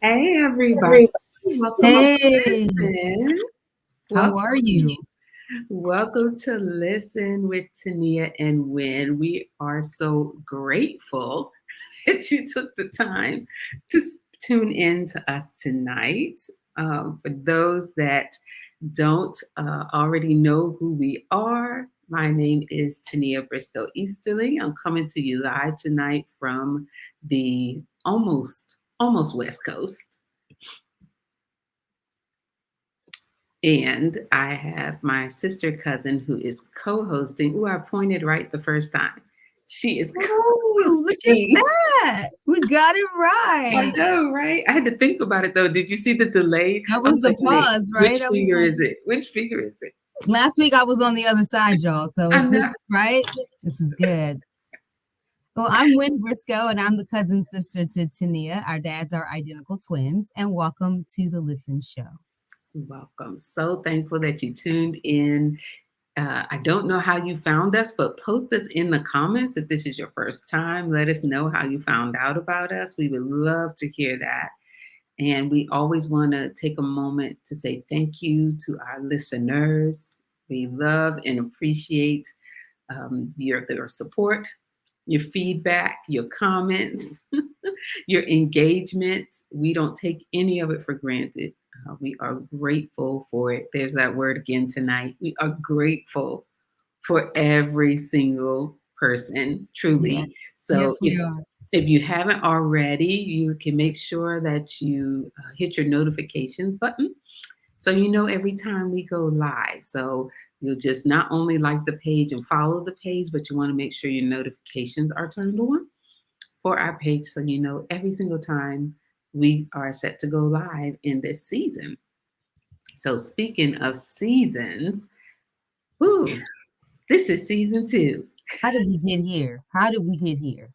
Hey, everybody. Welcome to Hey, Listen. how Welcome, are you? welcome to Listen with Tania and Win. We are so grateful that you took the time to tune in to us tonight. For those that don't already know who we are, my name is Tania Briscoe Easterling. I'm coming to you live tonight from the almost West Coast. And I have my sister cousin who is co-hosting. Ooh, I pointed right the first time. She is Oh, look at co-hosting. that. We got it I right. know, right? I had to think about it though. Did you see the delay? That I was was the like, wait, pause, right? which I was finger like, is it? Which finger is it? last week I was on the other side, y'all. So I if this know. is right, this is good. Well, I'm Wynn Briscoe, and I'm the cousin sister to Tania. Our dads are identical twins, and welcome to the Listen Show. Welcome. So thankful that you tuned in. I don't know how you found us, but post us in the comments if this is your first time. Let us know how you found out about us. We would love to hear that. And we always want to take a moment to say thank you to our listeners. We love and appreciate your support, your feedback, your comments, your engagement. We don't take any of it for granted. We are grateful for it. There's that word again tonight. We are grateful for every single person, Yes, truly. So yes, we are. if you haven't already, you can make sure that you hit your notifications button so you know every time we go live. So you'll just not only like the page and follow the page, but you want to make sure your notifications are turned on for our page so you know every single time we are set to go live in this season. So speaking of seasons, whoo, this is season two. How did we get here? How did we get here?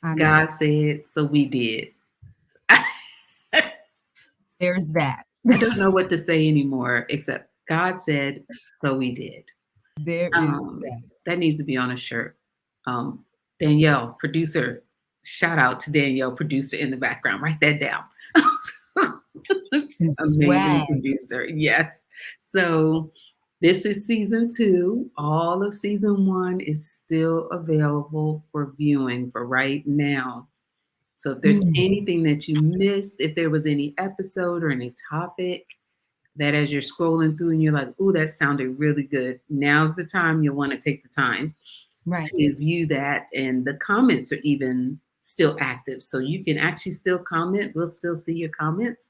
I know. God said, so we did. I There's that. don't know what to say anymore except God said, so we did. There is that. That needs to be on a shirt. Um, Danielle, producer, shout out to Danielle, producer in the background. Write that down. Some Amazing swag. producer. Yes. So this is season two. All of season one is still available for viewing for right now. So if there's Mm. anything that you missed, if there was any episode or any topic that as you're scrolling through and you're like, "Ooh, that sounded really good." Now's the time you'll want to take the time Right. to view that. And the comments are even still active. So you can actually still comment. We'll still see your comments.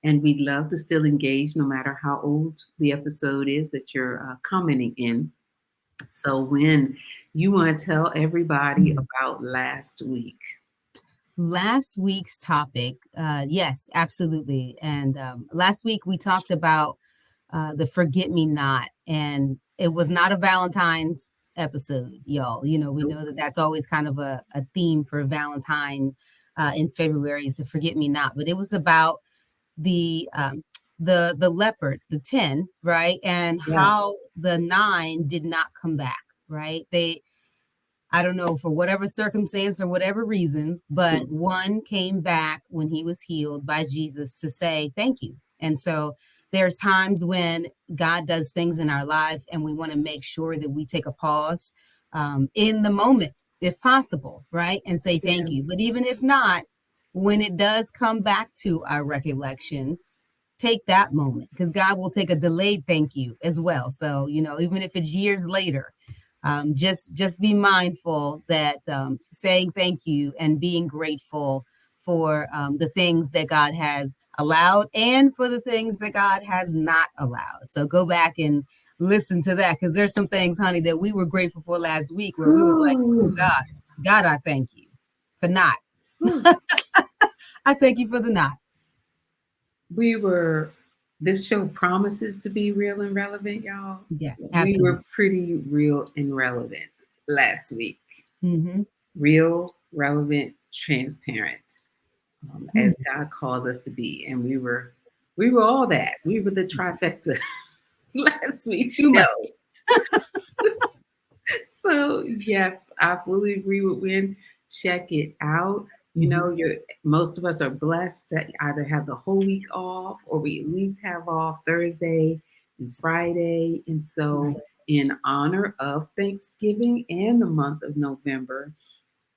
And we'd love to still engage no matter how old the episode is that you're commenting in. So when you want to tell everybody Mm. about last week. Last week's topic, yes, absolutely. And last week we talked about the Forget Me Not, and it was not a Valentine's episode, y'all. You know, we Nope. know that that's always kind of a theme for Valentine in February is the Forget Me Not, but it was about the the leopard, the 10, right, and Yeah. how the 9 did not come back, right? They I don't know, for whatever circumstance or whatever reason, but Mm. one came back when he was healed by Jesus to say thank you. And so there's times when God does things in our life and we want to make sure that we take a pause in the moment, if possible, right? And say thank Yeah. you. But even if not, when it does come back to our recollection, take that moment because God will take a delayed thank you as well. So, you know, even if it's years later, just be mindful that saying thank you and being grateful for the things that God has allowed and for the things that God has not allowed. So go back and listen to that because there's some things, honey, that we were grateful for last week where we was like, oh Ooh. God, I thank you for not. Ooh. I thank you for the not. We were, this show promises to be real and relevant, y'all. Yeah, We absolutely. were pretty real and relevant last week. Mm-hmm. Real, relevant, transparent, Mm, as God calls us to be. And we were all that. We were the trifecta last week's too much. show. So yes, I fully agree with Win. Check it out. You Hmm. know, you're most of us are blessed to either have the whole week off or we at least have off Thursday and Friday. And so, Right. in honor of Thanksgiving and the month of November,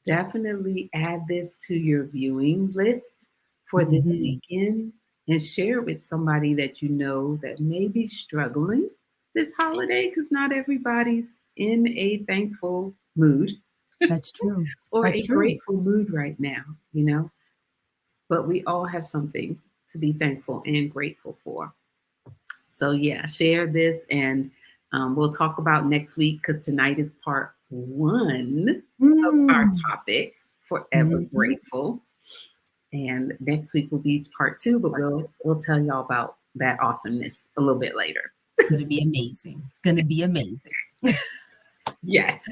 definitely add this to your viewing list for this Hmm. weekend and share with somebody that you know that may be struggling this holiday because not everybody's in a thankful mood That's true. or That's a true. grateful mood right now, you know, but we all have something to be thankful and grateful for. So, yeah, share this and we'll talk about next week because tonight is part one of our Mm. topic, Forever Mhm. Grateful. And next week will be part two, but we'll tell y'all about that awesomeness a little bit later. It's gonna be amazing. It's gonna be amazing. Yes.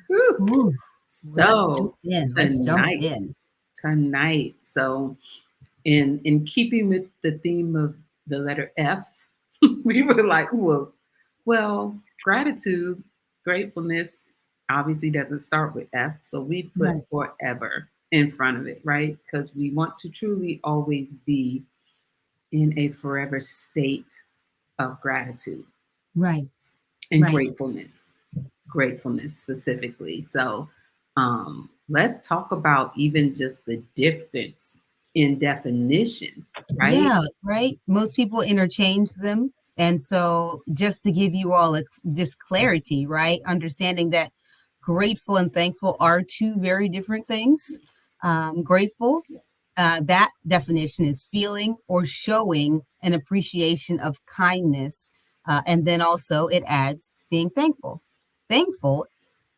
Woo. Ooh, let's jump So in. Let's jump tonight, in. so in keeping with the theme of the letter F, we were like, well, gratitude, gratefulness obviously doesn't start with F, so we put Right, forever in front of it, right? Because we want to truly always be in a forever state of gratitude right, and right. gratefulness specifically. So let's talk about even just the difference in definition, right? Yeah, right. Most people interchange them. And so, just to give you all just clarity, right? Understanding that grateful and thankful are two very different things. Grateful, that definition is feeling or showing an appreciation of kindness. And then also, it adds being thankful. Thankful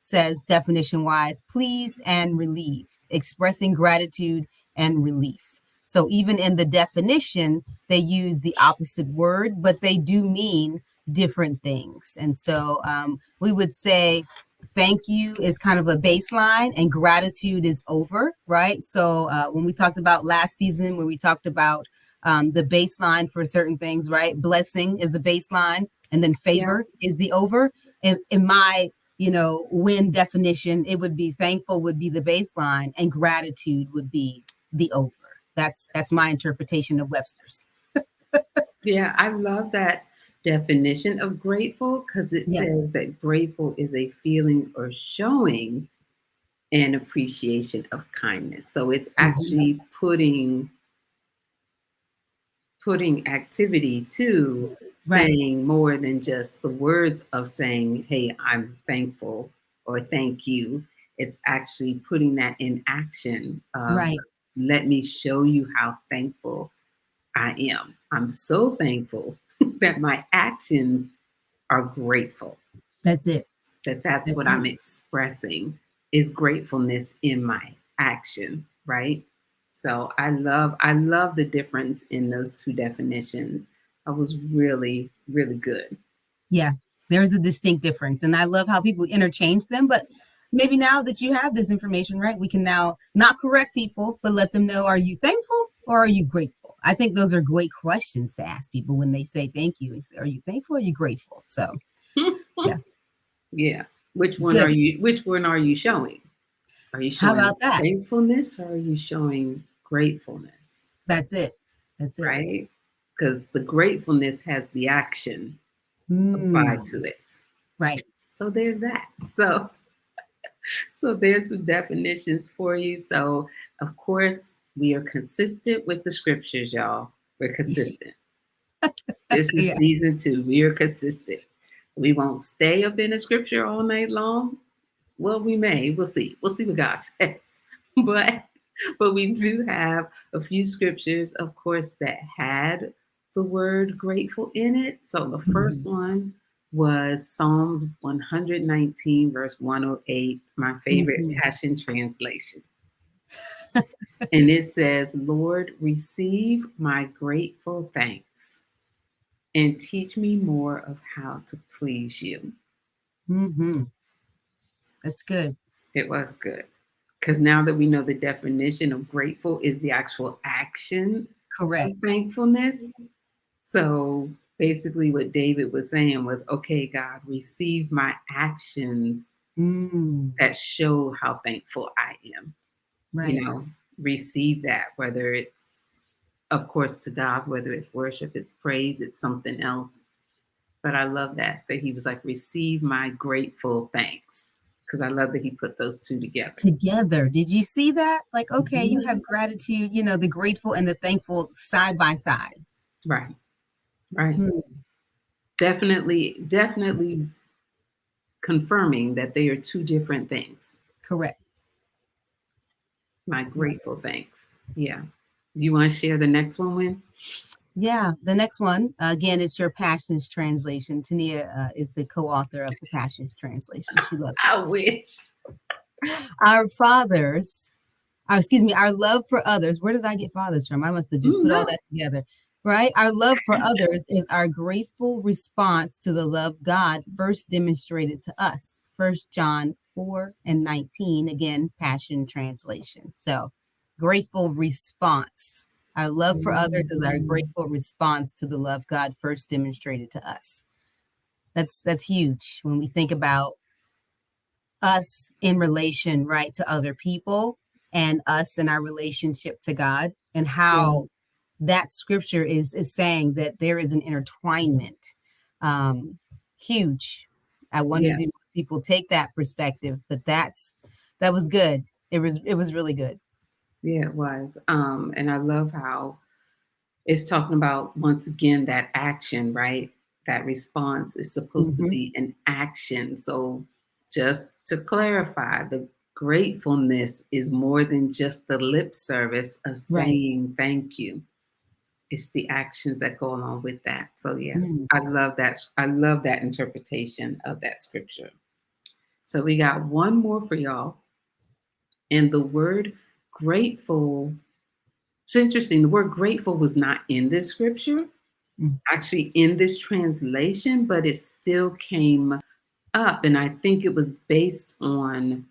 says definition wise, pleased and relieved, expressing gratitude and relief. So even in the definition, they use the opposite word, but they do mean different things. And so we would say thank you is kind of a baseline and gratitude is over, right? So when we talked about last season, when we talked about the baseline for certain things, right? Blessing is the baseline and then Yeah. favor is the over. In my win definition, it would be thankful would be the baseline and gratitude would be the over. That's my interpretation of Webster's. Yeah, I love that definition of grateful because it Yeah. says that grateful is a feeling or showing an appreciation of kindness. So it's Mhm. actually putting activity to Right. saying more than just the words of saying, hey, I'm thankful or thank you. It's actually putting that in action of Right. let me show you how thankful I am. I'm so thankful that my actions are grateful, That's it. that that's That's what it. I'm expressing is gratefulness in my action, right? So I love the difference in those two definitions. I was really, really good. Yeah, there's a distinct difference. And I love how people interchange them. But maybe now that you have this information, right, we can now not correct people, but let them know, are you thankful or are you grateful? I think those are great questions to ask people when they say thank you. And say, are you thankful or are you grateful? So, yeah, Yeah. it's good. Which one are you showing? Are you How showing about that? thankfulness or are you showing gratefulness? That's it. That's it. Right? Because the gratefulness has the action applied Mm, to it. right. So there's that. So there's some definitions for you. So of course we are consistent with the scriptures, y'all. We're consistent. This is Yeah. season two. We are consistent. We won't stay up in the scripture all night long. Well, we may. We'll see. We'll see what God says. But but we do have a few scriptures, of course, that had the word grateful in it. So the first Mhm. one was Psalms 119, verse 108, my favorite Mhm. Passion Translation. And it says, Lord, receive my grateful thanks and teach me more of how to please you. Mhm. That's good. It was good. Because now that we know the definition of grateful is the actual action of Correct. thankfulness. So basically, what David was saying was, okay, God, receive my actions Mm, that show how thankful I am. You right. know, receive that, whether it's, of course, to God, whether it's worship, it's praise, it's something else. But I love that he was like, receive my grateful thanks. Because I love that he put those two together. Together. Did you see that? Like, okay, you Mhm. have gratitude, you know, the grateful and the thankful side by side. Right, right. Hmm, Definitely confirming that they are two different things. correct. My grateful thanks. Yeah. You want to share the next one, Win? Yeah, the next one, again, it's your Passions translation. Tania is the co-author of the Passions translation. She loves I wish. it. Our fathers, excuse me, our love for others. Where did I get fathers from? I must have just put all No. that together, right? Our love for others is our grateful response to the love God first demonstrated to us. First John 4:19, again, Passion translation. So, grateful response. Our love for others is our Mhm. grateful response to the love God first demonstrated to us. That's huge when we think about us in relation, right, to other people and us in our relationship to God, and Yeah. how that scripture is saying that there is an intertwinement. Um, Huge. I wonder Yeah. do most people take that perspective, but that was good. It was really good. Yeah, it was. And I love how it's talking about, once again, that action, right? That response is supposed to Hmm. be an action. So, just to clarify, the gratefulness is more than just the lip service of Right. saying thank you. It's the actions that go along with that. So, yeah, Mm, I love that. I love that interpretation of that scripture. So, we got one more for y'all. And the word grateful, it's interesting. The word grateful was not in this scripture, mm, actually in this translation, but it still came up. And I think it was based on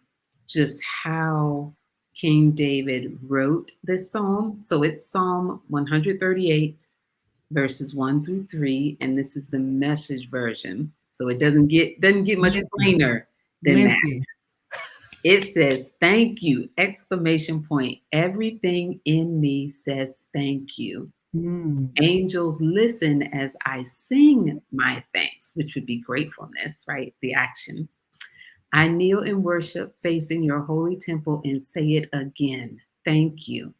just how King David wrote this psalm. So it's Psalm 138, verses 1 through 3. And this is the message version. So it doesn't get much lengthy, plainer than that. lengthy. It says, thank you, exclamation point. Everything in me says thank you. Mm, Angels listen as I sing my thanks, which would be gratefulness, right? The action. I kneel in worship facing your holy temple and say it again. Thank you.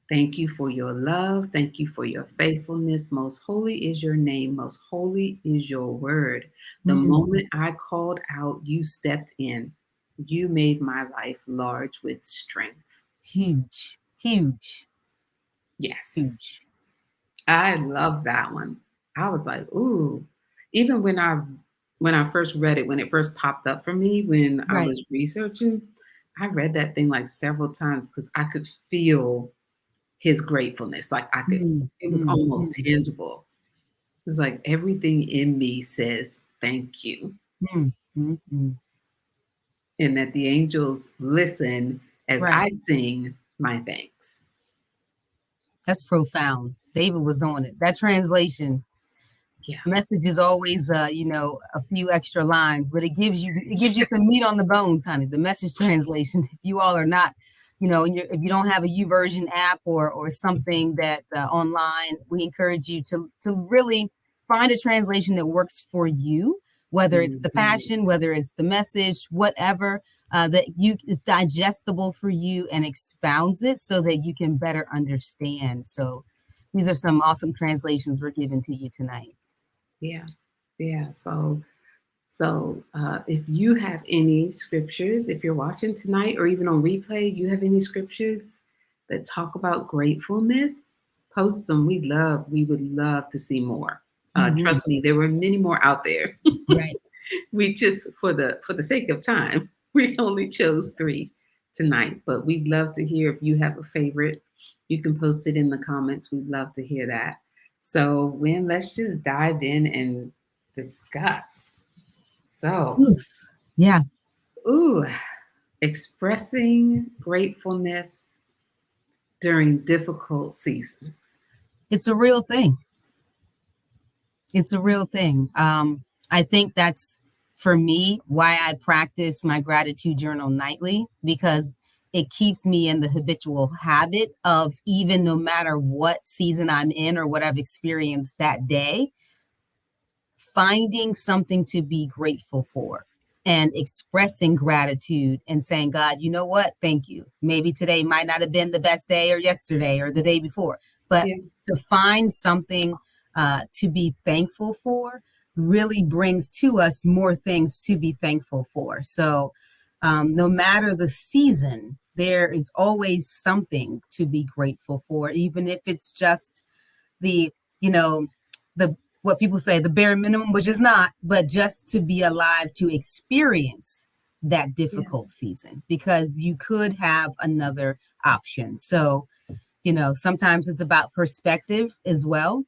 Thank you for your love. Thank you for your faithfulness. Most holy is your name. Most holy is your word. The mm. moment I called out, you stepped in. You made my life large with strength. Huge, huge, Yes. huge. I love that one. I was like, ooh. Even when I first read it, when it first popped up for me, when I Right. was researching, I read that thing like several times because I could feel his gratefulness. Like Mm, it was mm, almost mm, tangible. It was like everything in me says thank you. mm, mm, mm. And that the angels listen as Right. I sing my thanks. That's profound. David was on it. That translation Yeah. message is always, a few extra lines, but it gives you some meat on the bones, honey. The message translation. If you all are not, if you don't have a YouVersion app or something that online, we encourage you to really find a translation that works for you. Whether it's the Mhm. passion, whether it's the message, whatever, that you is digestible for you and expounds it so that you can better understand. So these are some awesome translations we're giving to you tonight. Yeah. Yeah. So, if you have any scriptures, if you're watching tonight or even on replay, you have any scriptures that talk about gratefulness, post them. We would love to see more. Mhm. Trust me, there were many more out there. Right. We just, for the sake of time, we only chose three tonight. But we'd love to hear if you have a favorite. You can post it in the comments. We'd love to hear that. So, when let's just dive in and discuss. So, Oof. Yeah, ooh, expressing gratefulness during difficult seasons. it's a real thing. It's a real thing. I think that's for me why I practice my gratitude journal nightly because it keeps me in the habitual habit of, even no matter what season I'm in or what I've experienced that day, finding something to be grateful for and expressing gratitude and saying, God, you know what? Thank you. Maybe today might not have been the best day, or yesterday or the day before, but Yeah. to find something to be thankful for really brings to us more things to be thankful for. So no matter the season, there is always something to be grateful for, even if it's just the, you know, the, what people say, the bare minimum, which is not, but just to be alive to experience that Yeah. difficult season, because you could have another option. So, sometimes it's about perspective as well.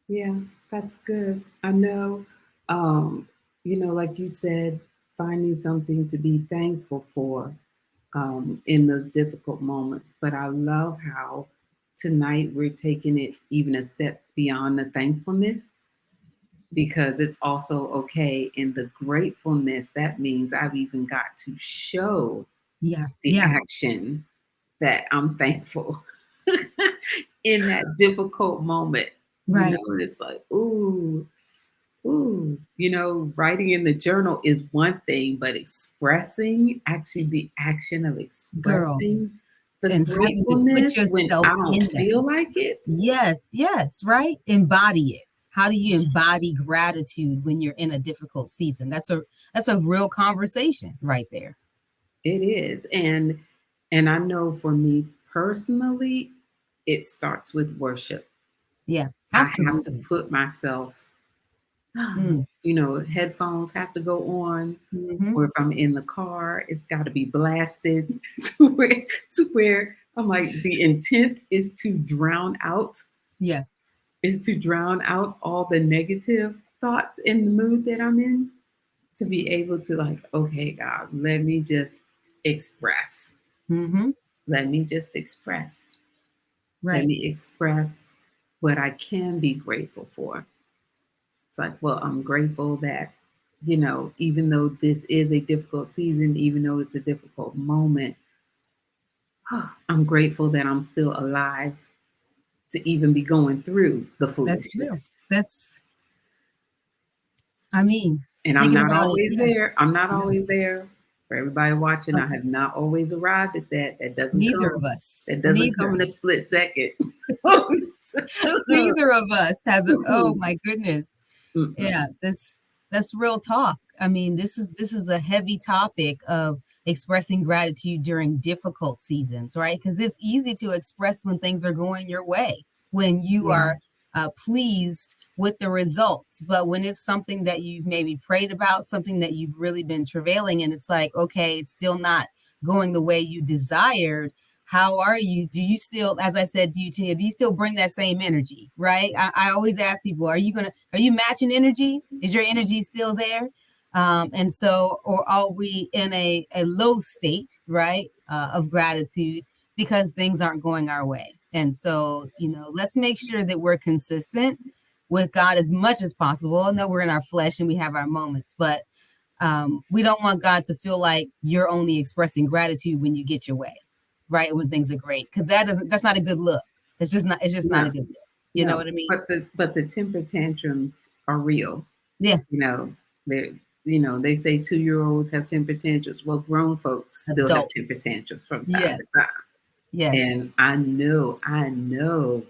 Yeah, that's good. I know, um, like you said, finding something to be thankful for in those difficult moments. But I love how tonight we're taking it even a step beyond the thankfulness, because it's also okay in the gratefulness. That means I've even got to show Yeah. the Yeah. action that I'm thankful in that difficult moment. Right. And it's like, ooh, ooh, writing in the journal is one thing, but expressing, actually the action of Girl. expressing the And having to put gratefulness when yourself I don't in that. feel like it, Yes. Yes. Right. Embody it. How do you embody gratitude when you're in a difficult season? That's a real conversation right there. it is. And I know for me personally, it starts with worship. Yeah, I have to absolutely. put myself, Mm. headphones have to go on, Hmm. or if I'm in the car, it's got to be blasted to where I'm like, the intent Yeah. is to drown out all the negative thoughts in the mood that I'm in, to be able to, like, okay, God, let me just express. Hmm. Let me just express. Let Right. me express what I can be grateful for. It's like, well, I'm grateful that, even though this is a difficult season, even though it's a difficult moment, I'm grateful that I'm still alive to even be going through the That's real. foolishness. That's, I mean, And I'm thinking not about it. always Yeah. there. I'm not No, always there. For everybody watching, I okay. have not always arrived at that. That doesn't Neither of come. us. That doesn't come Neither. in a split second. Neither of us has a, oh Mm-mm, my goodness. Yeah, mm-mm. that's real talk. I mean, this is a heavy topic of expressing gratitude during difficult seasons, right? Because it's easy to express when things are going your way, when you Yeah, are pleased with the results. But when it's something that you've maybe prayed about, something that you've really been travailing, and it's like, okay, it's still not going the way you desired. How are you? Do you still, as I said to you, Tia, do you still bring that same energy? Right? I always ask people, are you matching energy? Is your energy still there? And so, or are we in a low state, right, of gratitude because things aren't going our way? And so, let's make sure that we're consistent with God as much as possible. I know we're in our flesh and we have our moments, but we don't want God to feel like you're only expressing gratitude when you get your way, right? When things are great, because that's not a good look. It's just not a no, good look. You know no. what I mean? But the temper tantrums are real. Yeah, You know, they they say 2-year-olds have temper tantrums. Well, grown folks still have temper adults. tantrums from time Yes, to time. yes, And I know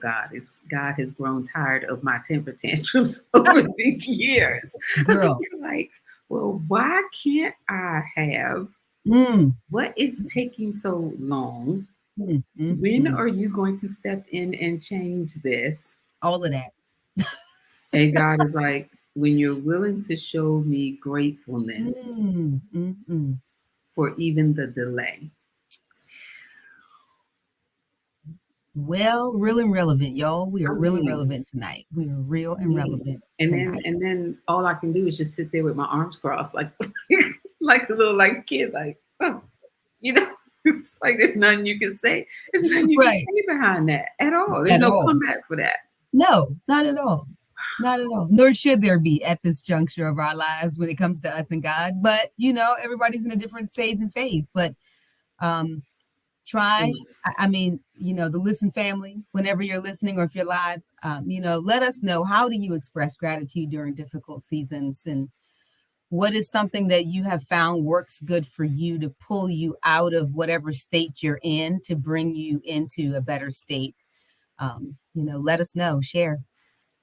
God has grown tired of my temper tantrums over the years. girl. Like, well, why can't I have, Mm, what is taking so long? When mm. are you going to step in and change this? All of that. And God is like, when you're willing to show me gratefulness Mm. for even the delay. Well, real and relevant, y'all. We are I real and mean, relevant tonight. We are real I and mean, relevant and then tonight. and then all I can do is just sit there with my arms crossed, like like a little like kid, like, oh, you know, it's like there's nothing you can say. There's nothing you can Right. say behind that at all. There's At no all. comeback for that. No, not at all. Not at all. Nor should there be at this juncture of our lives when it comes to us and God. But, everybody's in a different stage and phase. But Try, Yes. I mean, the Listen family, whenever you're listening or if you're live, let us know, how do you express gratitude during difficult seasons? And what is something that you have found works good for you to pull you out of whatever state you're in to bring you into a better state? Let us know, share.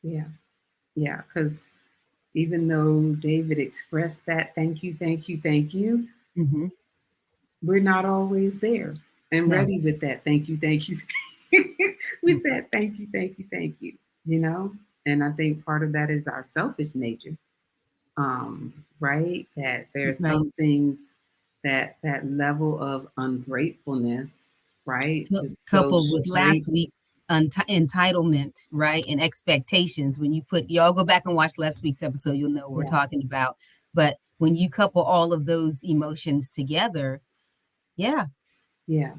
Yeah. Yeah. Because even though David expressed that thank you, thank you, thank you, Hmm. we're not always there and No. ready with that thank you, with that thank you, you know? And I think part of that is our selfish nature, right? That there's Right. some things that level of ungratefulness, right? Just goes Coupled with straight. last week's entitlement, right, and expectations. When you put, y'all go back and watch last week's episode, you'll know what we're Yeah, talking about. But when you couple all of those emotions together, yeah, yeah,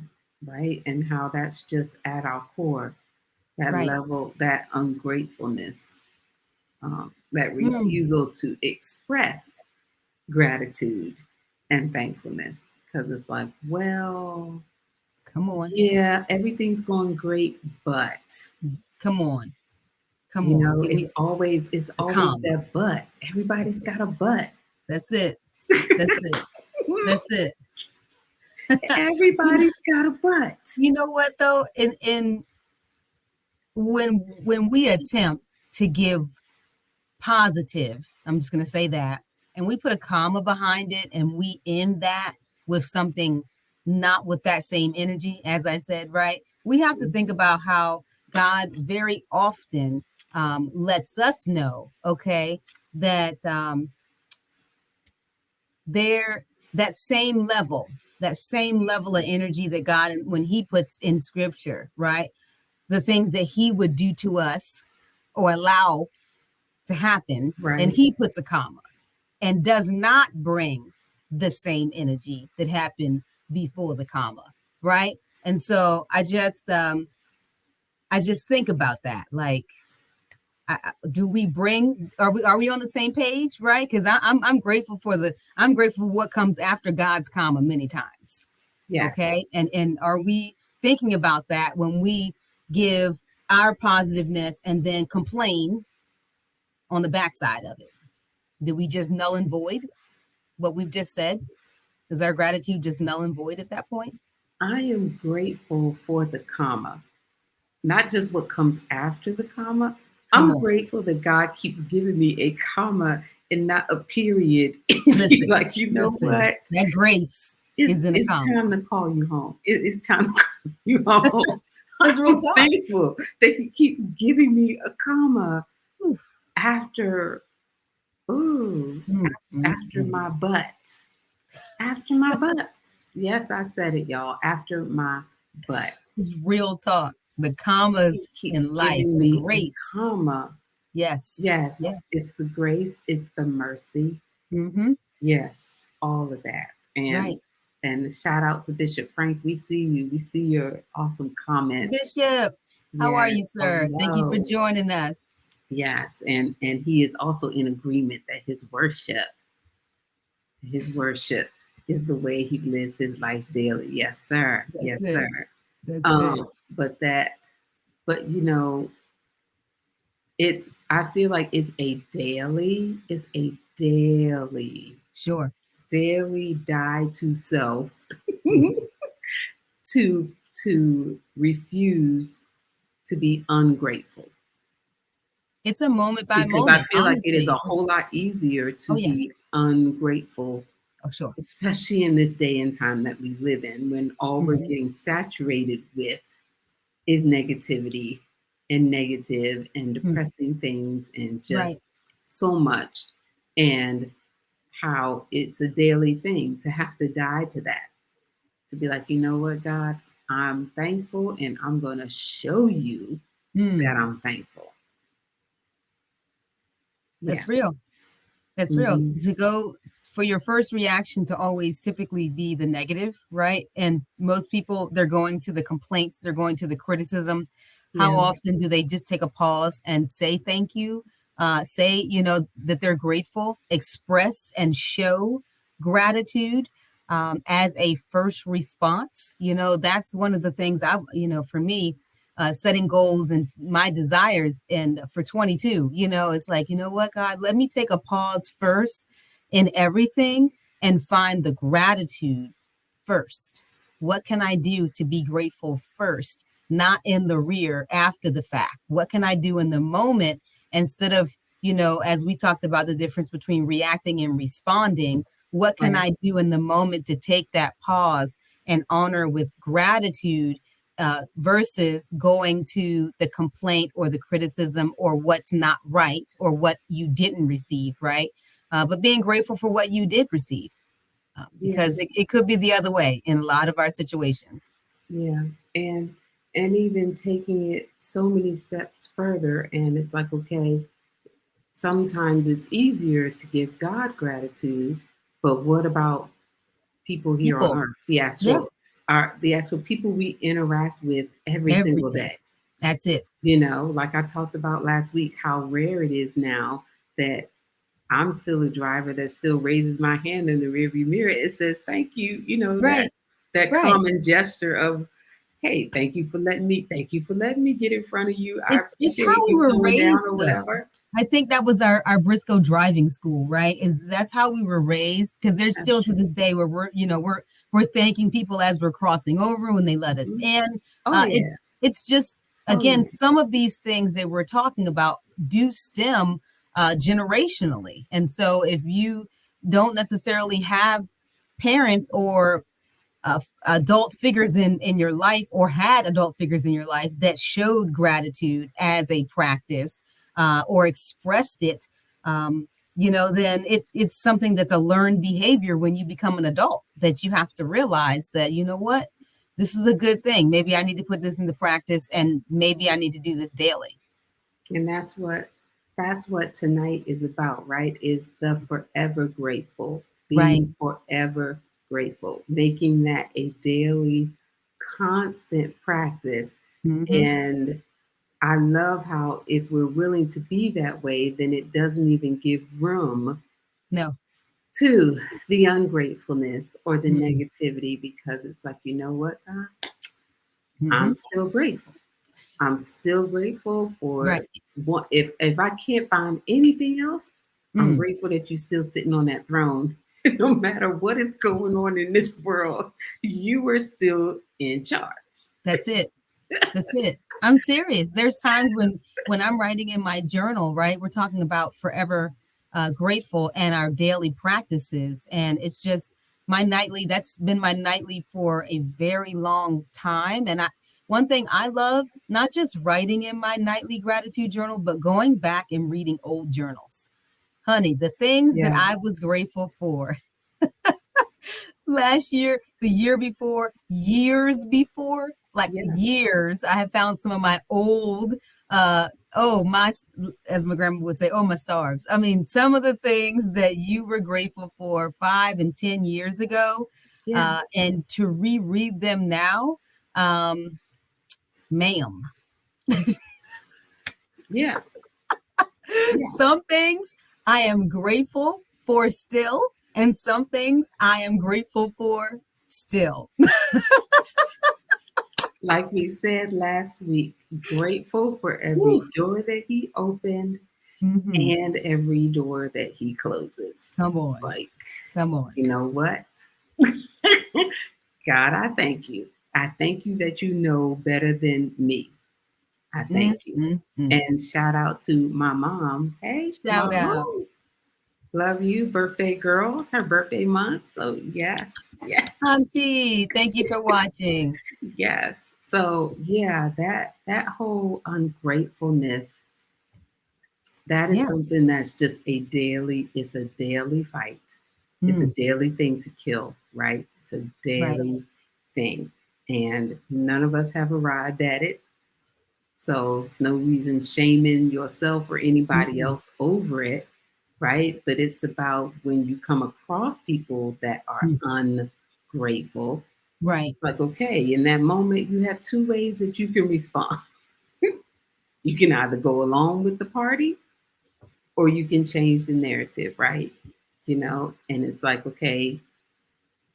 right. And how that's just at our core, that right. level, that ungratefulness, that Mm, refusal to express gratitude and thankfulness. Because it's like, well, come on, yeah, everything's going great, but come on, come on. Give it's me a always comma. that but. Everybody's got a but. That's it. That's it. That's it. you know, Everybody's got a but. you know what though? In when we attempt to give positive, I'm just going to say that, and we put a comma behind it and we end that with something not with that same energy, as I said, right? We have to think about how God very often lets us know, okay, that there that same level of energy that God, when he puts in scripture, right, the things that he would do to us or allow to happen, and Right. he puts a comma and does not bring the same energy that happened before the comma, right? And so I just think about that, like, do we bring, are we on the same page, right? Because I'm grateful for what comes after God's comma many times. Yes. Okay, and are we thinking about that when we give our positiveness and then complain on the backside of it? Do we just null and void what we've just said? Is our gratitude just null and void at that point? I am grateful for the comma, not just what comes after the comma. Come I'm on, grateful that God keeps giving me a comma and not a period. listen, Like, you know listen. what? That grace It's is in a it's comma. time to call you home. It's time to call you home. That's real I'm talk. thankful that He keeps giving me a comma Ooh, after, ooh, mm, mm, after mm. my butts. After my butts. Yes, I said it, y'all. After my butts. It's real talk. The He commas keeps in life, giving the me a grace. comma. Yes, Yes, yes. it's the grace, it's the mercy. Mm-hmm. Yes, all of that. Right. And shout out to Bishop Frank. We see you. We see your awesome comments. Bishop, how are Yes, you, sir? Thank you for hello. joining us. Yes, and he is also in agreement that his worship is the way he lives his life daily. Yes, sir. That's Yes, it. sir. That's it. But but I feel like it's a Sure. daily die to self, Mhm. to refuse to be ungrateful, It's a moment by because I moment, feel like it is a honestly. whole lot easier to Oh, yeah. be ungrateful, Oh, sure. especially in this day and time that we live in, when all we're Mhm. getting saturated with is negativity and negative and Mm. depressing things and Right. just so much. And how it's a daily thing to have to die to that, to be like, you know what, God, I'm thankful and I'm going to show you that Mm. I'm thankful. Yeah. That's real. That's real. Hmm. To go for your first reaction to always typically be the negative, right? And most people, they're going to the complaints, they're going to the criticism. How Yeah. often do they just take a pause and say thank you? Say, that they're grateful, express and show gratitude. as a first response. That's one of the things for me, setting goals and my desires and for 22, it's like, what, God, let me take a pause first in everything and find the gratitude first. What can I do to be grateful first, not in the rear after the fact? What can I do in the moment instead of, as we talked about the difference between reacting and responding? What can Right. I do in the moment to take that pause and honor with gratitude, versus going to the complaint or the criticism or what's not right or what you didn't receive, right? But being grateful for what you did receive, Yeah. because it could be the other way in a lot of our situations. Yeah. And even taking it so many steps further, and it's like, okay, sometimes it's easier to give God gratitude, but what about people here on People, earth? The yeah, actual people we interact with every every single day. day. That's it. Like I talked about last week, how rare it is now that I'm still a driver that still raises my hand in the rearview mirror. It says thank you, Right, that right. common gesture of, hey, thank you for letting me get in front of you. I It's how appreciate we you were slowing down raised, or though. whatever. I think that was our Briscoe driving school, right? Is That's how we were raised, because there's That's still to true. this day where we're thanking people as we're crossing over when they let us Mhm. in. Oh It yeah. it's just, Oh again, yeah. some of these things that we're talking about do stem generationally, and so if you don't necessarily have parents or adult figures in your life, or had adult figures in your life that showed gratitude as a practice, or expressed it, then it's something that's a learned behavior when you become an adult, that you have to realize that, what, this is a good thing. Maybe I need to put this into practice, and maybe I need to do this daily. And that's what tonight is about, right? Is the forever grateful, Right. being forever grateful, making that a daily, constant practice. Hmm. And I love how if we're willing to be that way, then it doesn't even give room No. to the ungratefulness or the Mm-mm. negativity, because it's like, you know what, God, Hmm. I'm still grateful. I'm still grateful Right. for what, if I can't find anything else, I'm Mm. grateful that you're still sitting on that throne. No matter what is going on in this world, you are still in charge. That's it. That's it. I'm serious. There's times when I'm writing in my journal, right? We're talking about forever grateful and our daily practices, and it's just my nightly. That's been my nightly for a very long time. And one thing I love, not just writing in my nightly gratitude journal, but going back and reading old journals. Honey, the things that Yeah, I was grateful for last year, the year before, years before, like yeah, years, I have found some of my old, oh, as my grandma would say, oh, my stars. I mean, some of the things that you were grateful for 5 and 10 years ago, yeah, and to reread them now, um, ma'am, yeah, yeah. some things I am grateful for still, and some things I am grateful for still. Like we said last week, grateful for every Woo. door that he opened Mhm. and every door that he closes. Come It's on. like, Come on. you know what? God, I thank you. I thank you that you know better than me. I Mm, thank you. mm, mm. And shout out to my mom. Hey, Shout out. mom. Love you. Birthday girl. It's her birthday month. So, yes, yes, Auntie, thank you for watching. yes. So, yeah, that whole ungratefulness, that is Yeah. something that's just it's a daily fight. It's a Mm, daily thing to kill, right? It's a right. daily thing. And none of us have arrived at it. So it's no reason shaming yourself or anybody Mm-mm. else over it, right? But it's about when you come across people that are Mm. ungrateful, Right. like, okay, in that moment, you have two ways that you can respond. You can either go along with the party or you can change the narrative, right? And it's like, okay,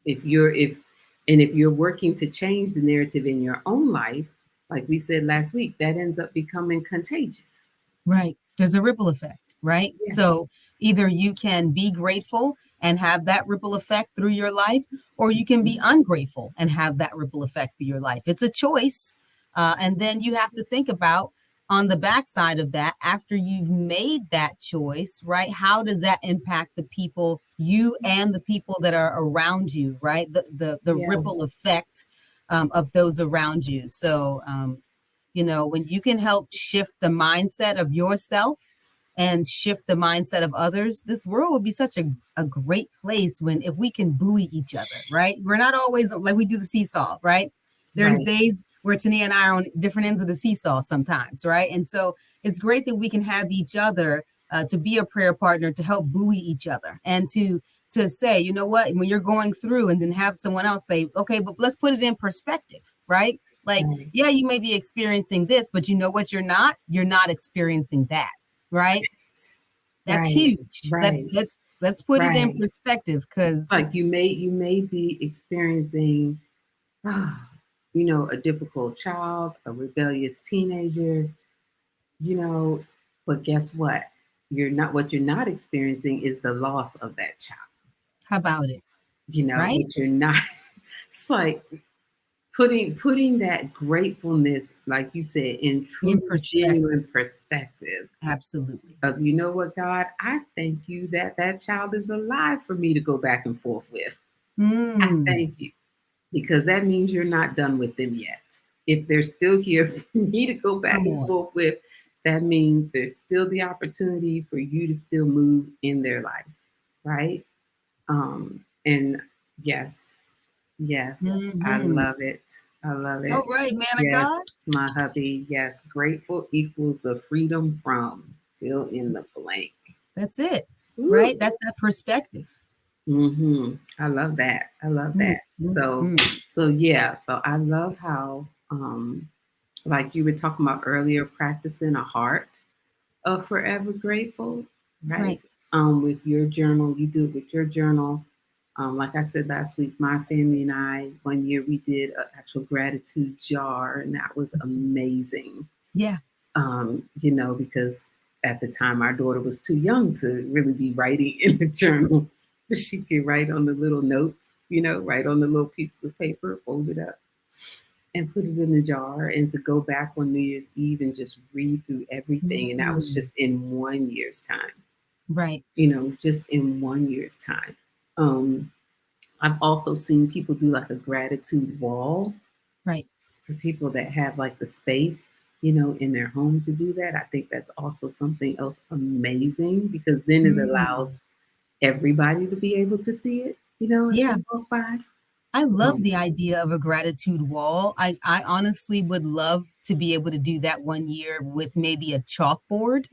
If you're working to change the narrative in your own life, like we said last week, that ends up becoming contagious. Right. There's a ripple effect, right? Yeah. So either you can be grateful and have that ripple effect through your life, or you can be ungrateful and have that ripple effect through your life. It's a choice. And then you have to think about on the backside of that, after you've made that choice, right? How does that impact the people, you and the people that are around you, right? The Yeah. ripple effect of those around you. So, when you can help shift the mindset of yourself and shift the mindset of others, this world would be such a great place when if we can buoy each other, right? We're not always like we do the seesaw, right? There's Right. days where Tania and I are on different ends of the seesaw sometimes, right? And so it's great that we can have each other to be a prayer partner to help buoy each other and to say, you know what, when you're going through and then have someone else say, okay, but let's put it in perspective, right? Like, Right. yeah, you may be experiencing this, but you know what? You're not experiencing that, right? That's Right. huge. Right. Let's put it in Right. perspective because Like you may be experiencing, ah, a difficult child, a rebellious teenager, you know, but guess what? What you're not experiencing is the loss of that child. how about it, right? What you're not it's like putting that gratefulness, like you said, in In true, perspective. genuine perspective Absolutely. of, you know what, God, I thank you that that child is alive for me to go back and forth with. I Mm, thank you because that means you're not done with them yet. If they're still here for me to go back come and on. forth with, that means there's still the opportunity for you to still move in their life, right? And yes, yes, I Hmm. love it. I love All it. right, man of Yes, God. my hubby. Yes, grateful equals the freedom from fill in the blank. That's it, Woo. right? That's that perspective. I love that. I love Mm, that. mm, So, mm. so yeah. So I love how, like you were talking about earlier, practicing a heart of forever grateful, right? Right. With your journal, you do it with your journal. Like I said last week, my family and I, one year we did an actual gratitude jar, and that was amazing. Yeah. Because at the time our daughter was too young to really be writing in a journal, but she could write on the little notes, write on the little pieces of paper, fold it up, and put it in the jar, and to go back on New Year's Eve and just read through everything. And that was Mm, just in 1 year's time, right. just in 1 year's time. Um, I've also seen people do like a gratitude wall Right. for people that have like the space, in their home to do that. I think that's also something else amazing because then it Mm, allows everybody to be able to see it, as they yeah. walk by. I love Um, the idea of a gratitude wall. I honestly would love to be able to do that one year with maybe a chalkboard,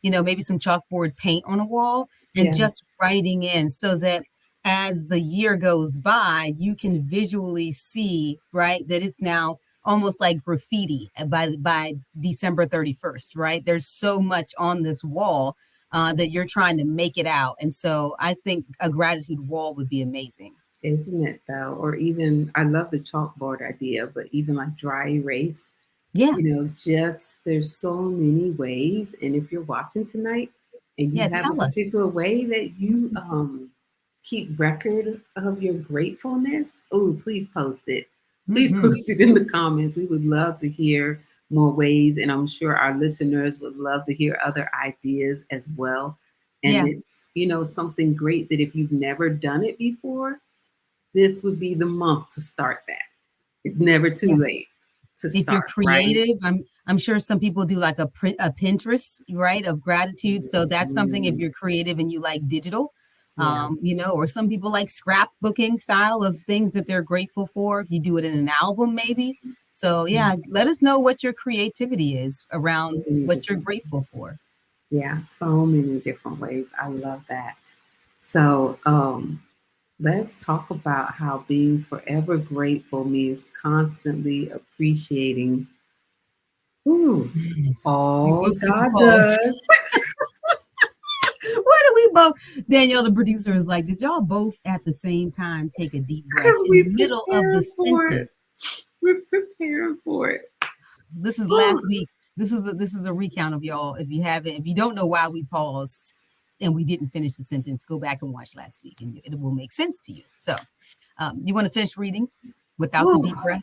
maybe some chalkboard paint on a wall and yeah, just writing in so that as the year goes by, you can visually see, right, that it's now almost like graffiti by December 31st, right? There's so much on this wall that you're trying to make it out. And so I think a gratitude wall would be amazing. isn't it though? Or even, I love the chalkboard idea, but even like dry erase, Yeah. just there's so many ways. And if you're watching tonight and you Yeah, have a tell us. particular way that you keep record of your gratefulness, oh, please post it. Please Mhm. post it in the comments. We would love to hear more ways, and I'm sure our listeners would love to hear other ideas as well. And Yeah, it's, something great that if you've never done it before, this would be the month to start that. It's never too yeah. late to If you're start, right? creative, I'm sure some people do like a Pinterest, right, of gratitude. So that's something if Mhm. you're creative and you like digital, Yeah, or some people like scrapbooking style of things that they're grateful for. If you do it in an album, maybe. So yeah, yeah, let us know what your creativity is so around many what you're different grateful ways. for. Yeah, so many different ways. I love that. So, let's talk about how being forever grateful means constantly appreciating, ooh, We all both took a God pause. does. What do we both, Danielle, the producer, is like, did y'all both at the same time take a deep breath Because in we're the middle of the preparing for it. sentence? We're preparing for it. This is Whew. last week. This is a recount of y'all. If you don't know why we paused and we didn't finish the sentence, go back and watch last week, and it will make sense to you. So, you want to finish reading without the Whew. deep breath?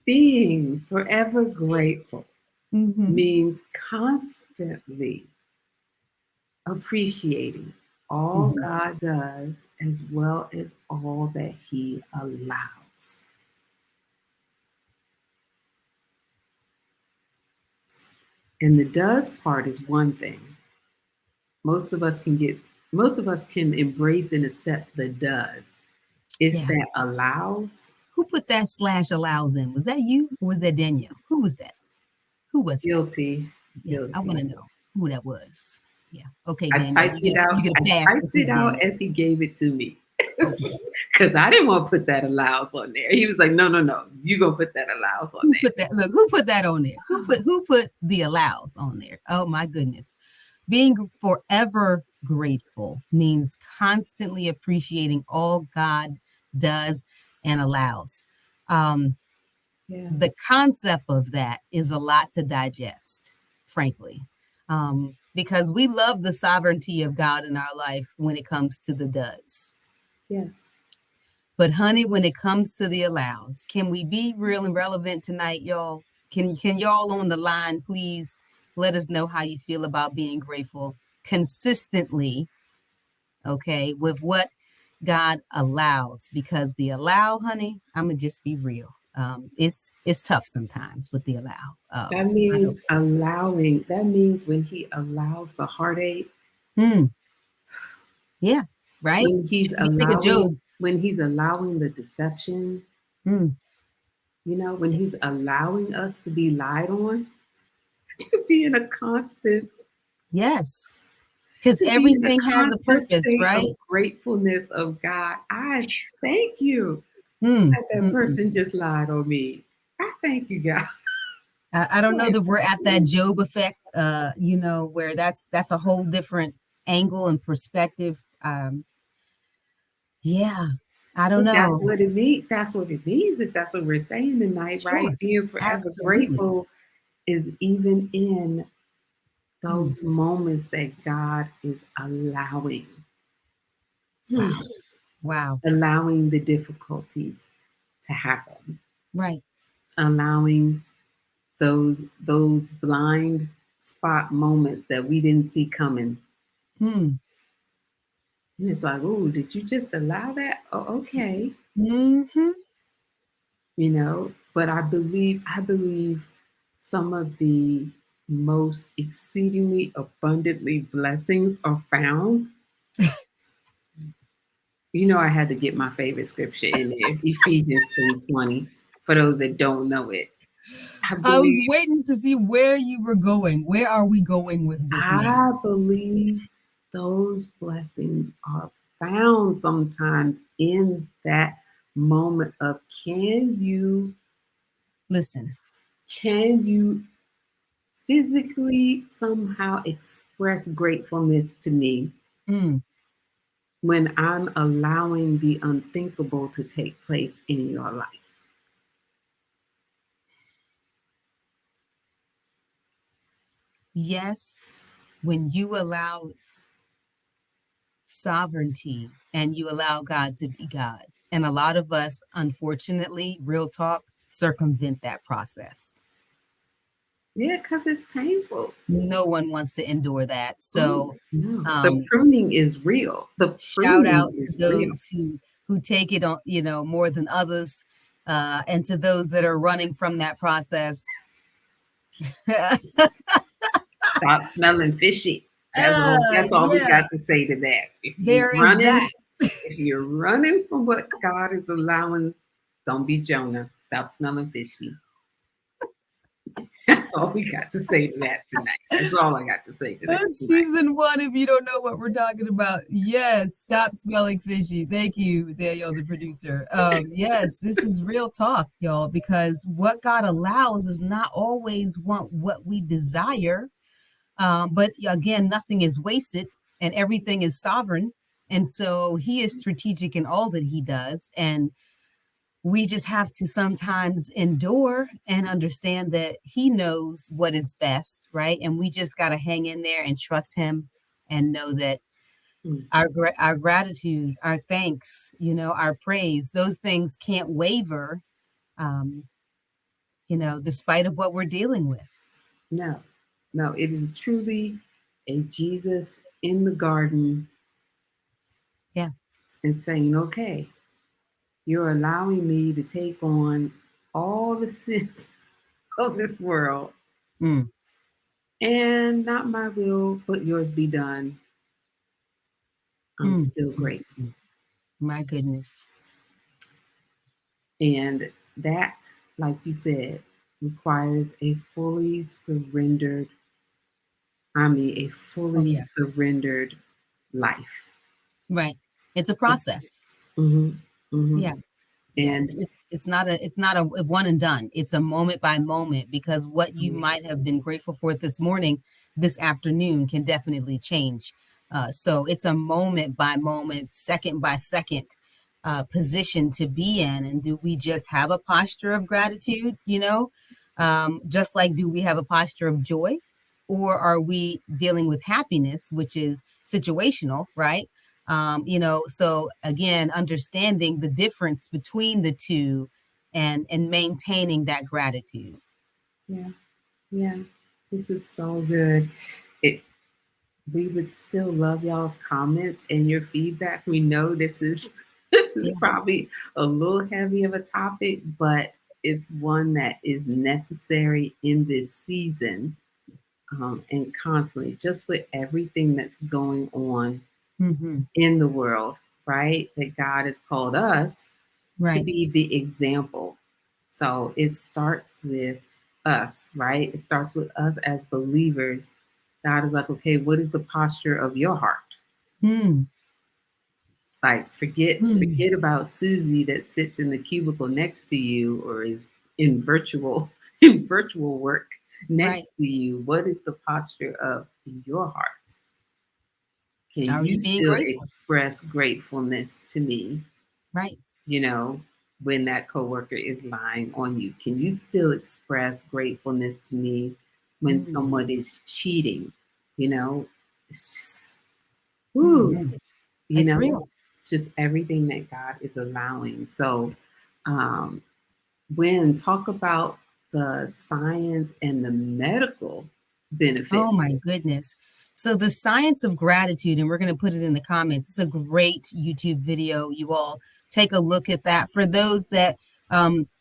Being forever grateful Mm-hmm. means constantly appreciating all Mm-hmm. God does as well as all that He allows. And the does part is one thing. Most of us can get, most of us can embrace and accept the does. It's Yeah. that allows, Who put that slash allows in? Was that you or was that Danielle? Who was that? Who was that? guilty, Yeah, I want guilty. to know who that was. Yeah. Okay, I Danielle, typed it you out. get a I pass typed this it week, out Danielle. as he gave it to me. Okay. Because I didn't want to put that allows on there. He was like, no, no, no. You gonna put that allows on Who there. put that? Look, who put that on there? Who put the allows on there? Oh my goodness. Being forever grateful means constantly appreciating all God does and allows. Um, Yeah. the concept of that is a lot to digest, frankly, because we love the sovereignty of God in our life when it comes to the does. Yes. But honey, when it comes to the allows, can we be real and relevant tonight, y'all? Can y'all on the line please let us know how you feel about being grateful consistently, okay, with what God allows? Because the allow, honey, I'm gonna just be real. It's tough sometimes with the allow. That I means know. allowing. That means when he allows the heartache, Hmm. Yeah. Right. when he's When you think of allowing, Job. when he's allowing the deception, Hmm. when he's allowing us to be lied on, to be in a constant, Yes. Because to be in a everything has a constant purpose, state right? of gratefulness of God. I thank you Hmm. that that Mm-mm. person just lied on me. I thank you, God. I don't know that we're at that Job effect, where that's a whole different angle and perspective. Yeah, I don't But that's know. what it means. That's what it means. If that's what we're saying tonight, Sure, right? Being forever absolutely. grateful is even in Hmm. those moments that God is allowing. Hmm. Wow, wow, Allowing the difficulties to happen, right. allowing those blind spot moments that we didn't see coming. Hmm. And it's like, oh, did you just allow that? Oh, okay. Hmm. But I believe some of the most exceedingly abundantly blessings are found. I had to get my favorite scripture in there, Ephesians 3:20, for those that don't know it. I I was believe, waiting to see where you were going. Where are we going with this, I ma'am? believe those blessings are found sometimes in that moment of Listen. can you physically somehow express gratefulness to me Mm, when I'm allowing the unthinkable to take place in your life. yes, when you allow sovereignty and you allow God to be God. And a lot of us, unfortunately, real talk, circumvent that process. Yeah, because it's painful. No one wants to endure that. Oh, So, no. The um, pruning is real. The shout pruning out is to real. those who take it on, more than others, and to those that are running from that process. Stop smelling fishy. That's all we Yeah, got to say to that. there is that. If you're running from what God is allowing, don't be Jonah. Stop smelling fishy. That's all we got to say to that tonight. That's all I got to say to that That's tonight. season one. If you don't know what we're talking about, yes, stop smelling fishy. Thank you, Daniel, the producer. Yes, this is real talk, y'all, because what God allows is not always what we desire. But again, nothing is wasted and everything is sovereign. And so he is strategic in all that he does. And we just have to sometimes endure and understand that he knows what is best, right? And we just got to hang in there and trust him and know that Mm. our gratitude, our thanks, our praise, those things can't waver, um, despite of what we're dealing with. No, no, it is truly a Jesus in the garden Yeah. and saying, okay, you're allowing me to take on all the sins of this world, Mm, and not my will, but yours be done. I'm mm, still mm, grateful. mm. My goodness. And that, like you said, requires a fully surrendered, a Oh, fully yeah. surrendered life. Right. It's a process. Mm-hmm. Mm-hmm. Yeah. Yeah, And it's not a one and done. It's a moment by moment, because what you mm, might have been grateful for this morning, this afternoon can definitely change. So it's a moment by moment, second by second position to be in. And do we just have a posture of gratitude? Just like, do we have a posture of joy, or are we dealing with happiness, which is situational, right? So again, understanding the difference between the two, and maintaining that gratitude. yeah, yeah, this is so good. It We would still love y'all's comments and your feedback. We know this is this is Yeah. probably a little heavy of a topic, but it's one that is necessary in this season, and constantly, just with everything that's going on Hmm. in the world, right? That God has called us to Right. be the example. So it starts with us, right? It starts with us as believers. God is like, okay, what is the posture of your heart? Mm. Like, Mm. forget about Susie that sits in the cubicle next to you or is in virtual in virtual work Right. next to you. What is the posture of your heart? Can Are you you being still grateful? express gratefulness to me, Right. you know, when that coworker is lying on you? Can you still express gratefulness to me when Mm. someone is cheating? You know, it's just, woo, Hmm. you It's know, real. just everything that God is allowing. So, um, when talk about the science and the medical Oh benefits. my goodness. So the science of gratitude, and we're going to put it in the comments. It's a great YouTube video. You all take a look at that. For those that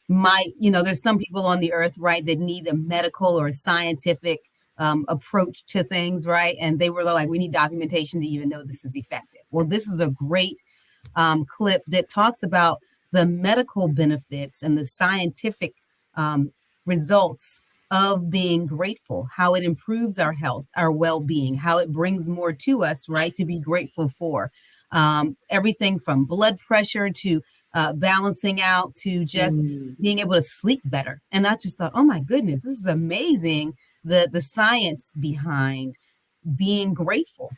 might, there's some people on the earth, right, that need a medical or a scientific approach to things, right? And they were like, we need documentation to even know this is effective. Well, this is a great clip that talks about the medical benefits and the scientific um, results of being grateful, how it improves our health, our well being, how it brings more to us, right, to be grateful for. Everything from blood pressure to balancing out to just Mm, being able to sleep better. And I just thought, oh my goodness, this is amazing, the science behind being grateful.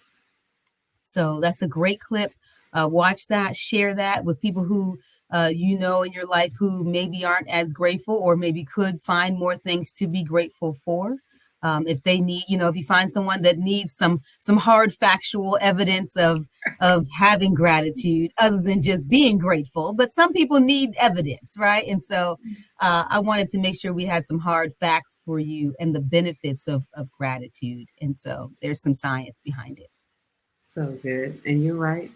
So that's a great clip. Watch that, share that with people who in your life who maybe aren't as grateful, or maybe could find more things to be grateful for. If they need, if you find someone that needs some hard factual evidence of having gratitude other than just being grateful, but some people need evidence, right? And so I wanted to make sure we had some hard facts for you and the benefits of gratitude. And so there's some science behind it. so good. And you're right.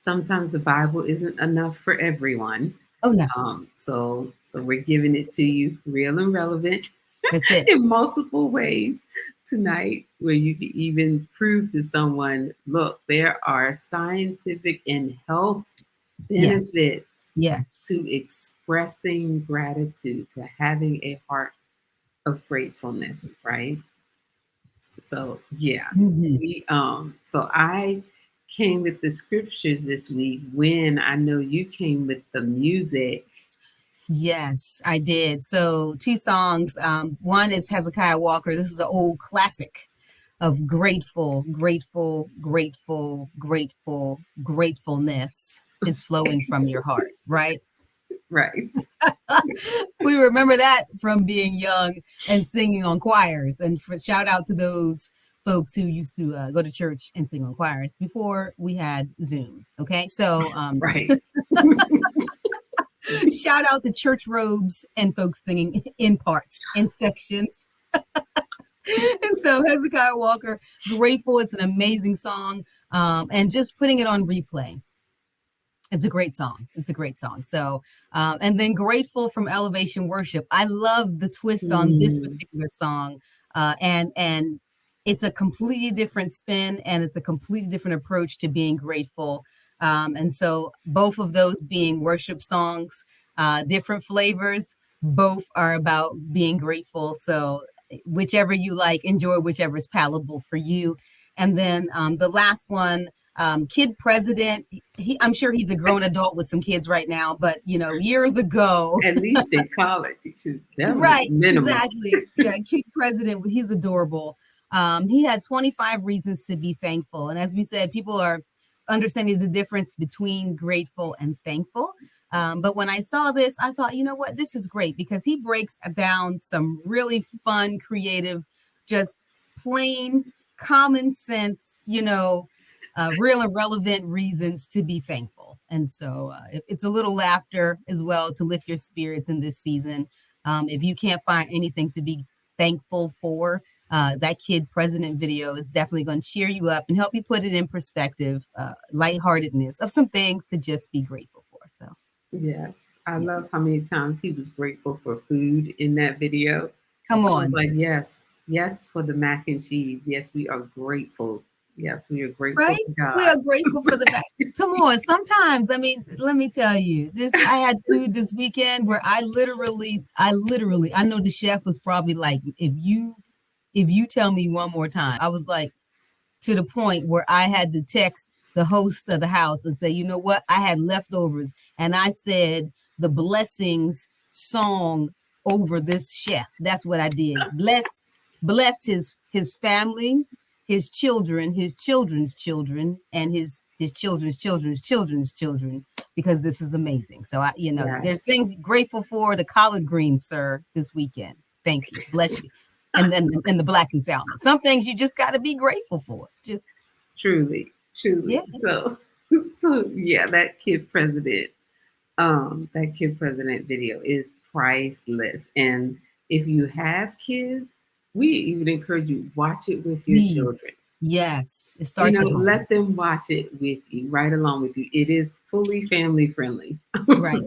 Sometimes the Bible isn't enough for everyone. Oh no, So we're giving it to you real and relevant that's it. in multiple ways tonight, where you can even prove to someone, look, there are scientific and health Yes. benefits Yes. to expressing gratitude, to having a heart of gratefulness, right? So yeah, Mhm. so I came with the scriptures this week when I know you came with the music. Yes, I did. So two songs. One is Hezekiah Walker. This is an old classic. of gratefulness is flowing from your heart, right? Right. We remember that from being young and singing on choirs. And shout out to those folks who used to go to church and sing on choirs before we had Zoom. Okay, so Right. shout out to church robes and folks singing in parts and sections. And so Hezekiah Walker, Grateful. It's an amazing song, and just putting it on replay. It's a great song. It's a great song. So, and then Grateful from Elevation Worship. I love the twist on this Mm, particular song, and it's a completely different spin, and it's a completely different approach to being grateful. And so, both of those being worship songs, different flavors, both are about being grateful. So, whichever you like, enjoy whichever is palatable for you. And then the last one, Kid President, I'm sure he's a grown adult with some kids right now, but years ago, at least in college, you should definitely right, minimum. exactly. Yeah, Kid President, he's adorable. He had 25 reasons to be thankful. And as we said, people are understanding the difference between grateful and thankful. But when I saw this, I thought, you know what, this is great because he breaks down some really fun, creative, just plain common sense, real and relevant reasons to be thankful. And so it's a little laughter as well to lift your spirits in this season. If you can't find anything to be thankful for, that Kid President video is definitely going to cheer you up and help you put it in perspective, lightheartedness of some things to just be grateful for. So, Yes. I yeah, love how many times he was grateful for food in that video. come I was on. like, yes, yes, for the mac and cheese. Yes, we are grateful. Yes, we are grateful Right? to We God are grateful for for the mac back. and Come cheese. on. Sometimes, I mean, let me tell you, I had food this weekend where I know the chef was probably like, if you tell me one more time, I was like, to the point where I had to text the host of the house and say, you know what? I had leftovers. And I said the blessings song over this chef. That's what I did. Bless his family, his children, his children's children, and his children's children's children's children, because this is amazing. So Yes. there's things grateful for the collard greens, sir, this weekend. Thank you. Bless you. And the black and salmon. Some things you just got to be grateful for. Just Truly, yeah, truly. So so yeah, that kid president video is priceless. And if you have kids, we even encourage you watch it with your please. children. Yes, it starts at home. Let them watch it with you, right along with you. It is fully family friendly. Right,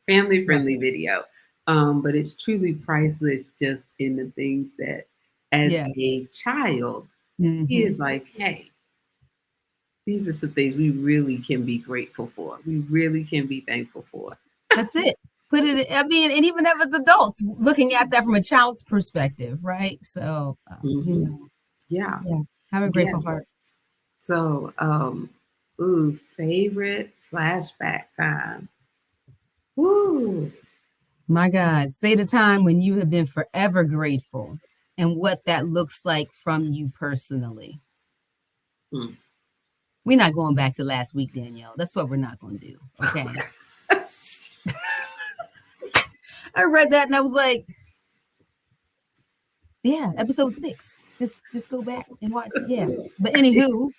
Family right. friendly video. But it's truly priceless just in the things that as Yes. a child, he Hmm. is like, hey, these are some things we really can be grateful for. We really can be thankful for. That's it. Put it. I mean, and even if it's adults looking at that from a child's perspective, right? So, Hmm. Yeah. yeah, have a Yeah. grateful heart. So, favorite flashback time. Woo. My God, state a time when you have been forever grateful and what that looks like from you personally. Hmm. We're not going back to last week, Danielle. That's what we're not going to do. Okay. I read that and I was like, yeah, episode 6. Just go back and watch. Yeah. But anywho,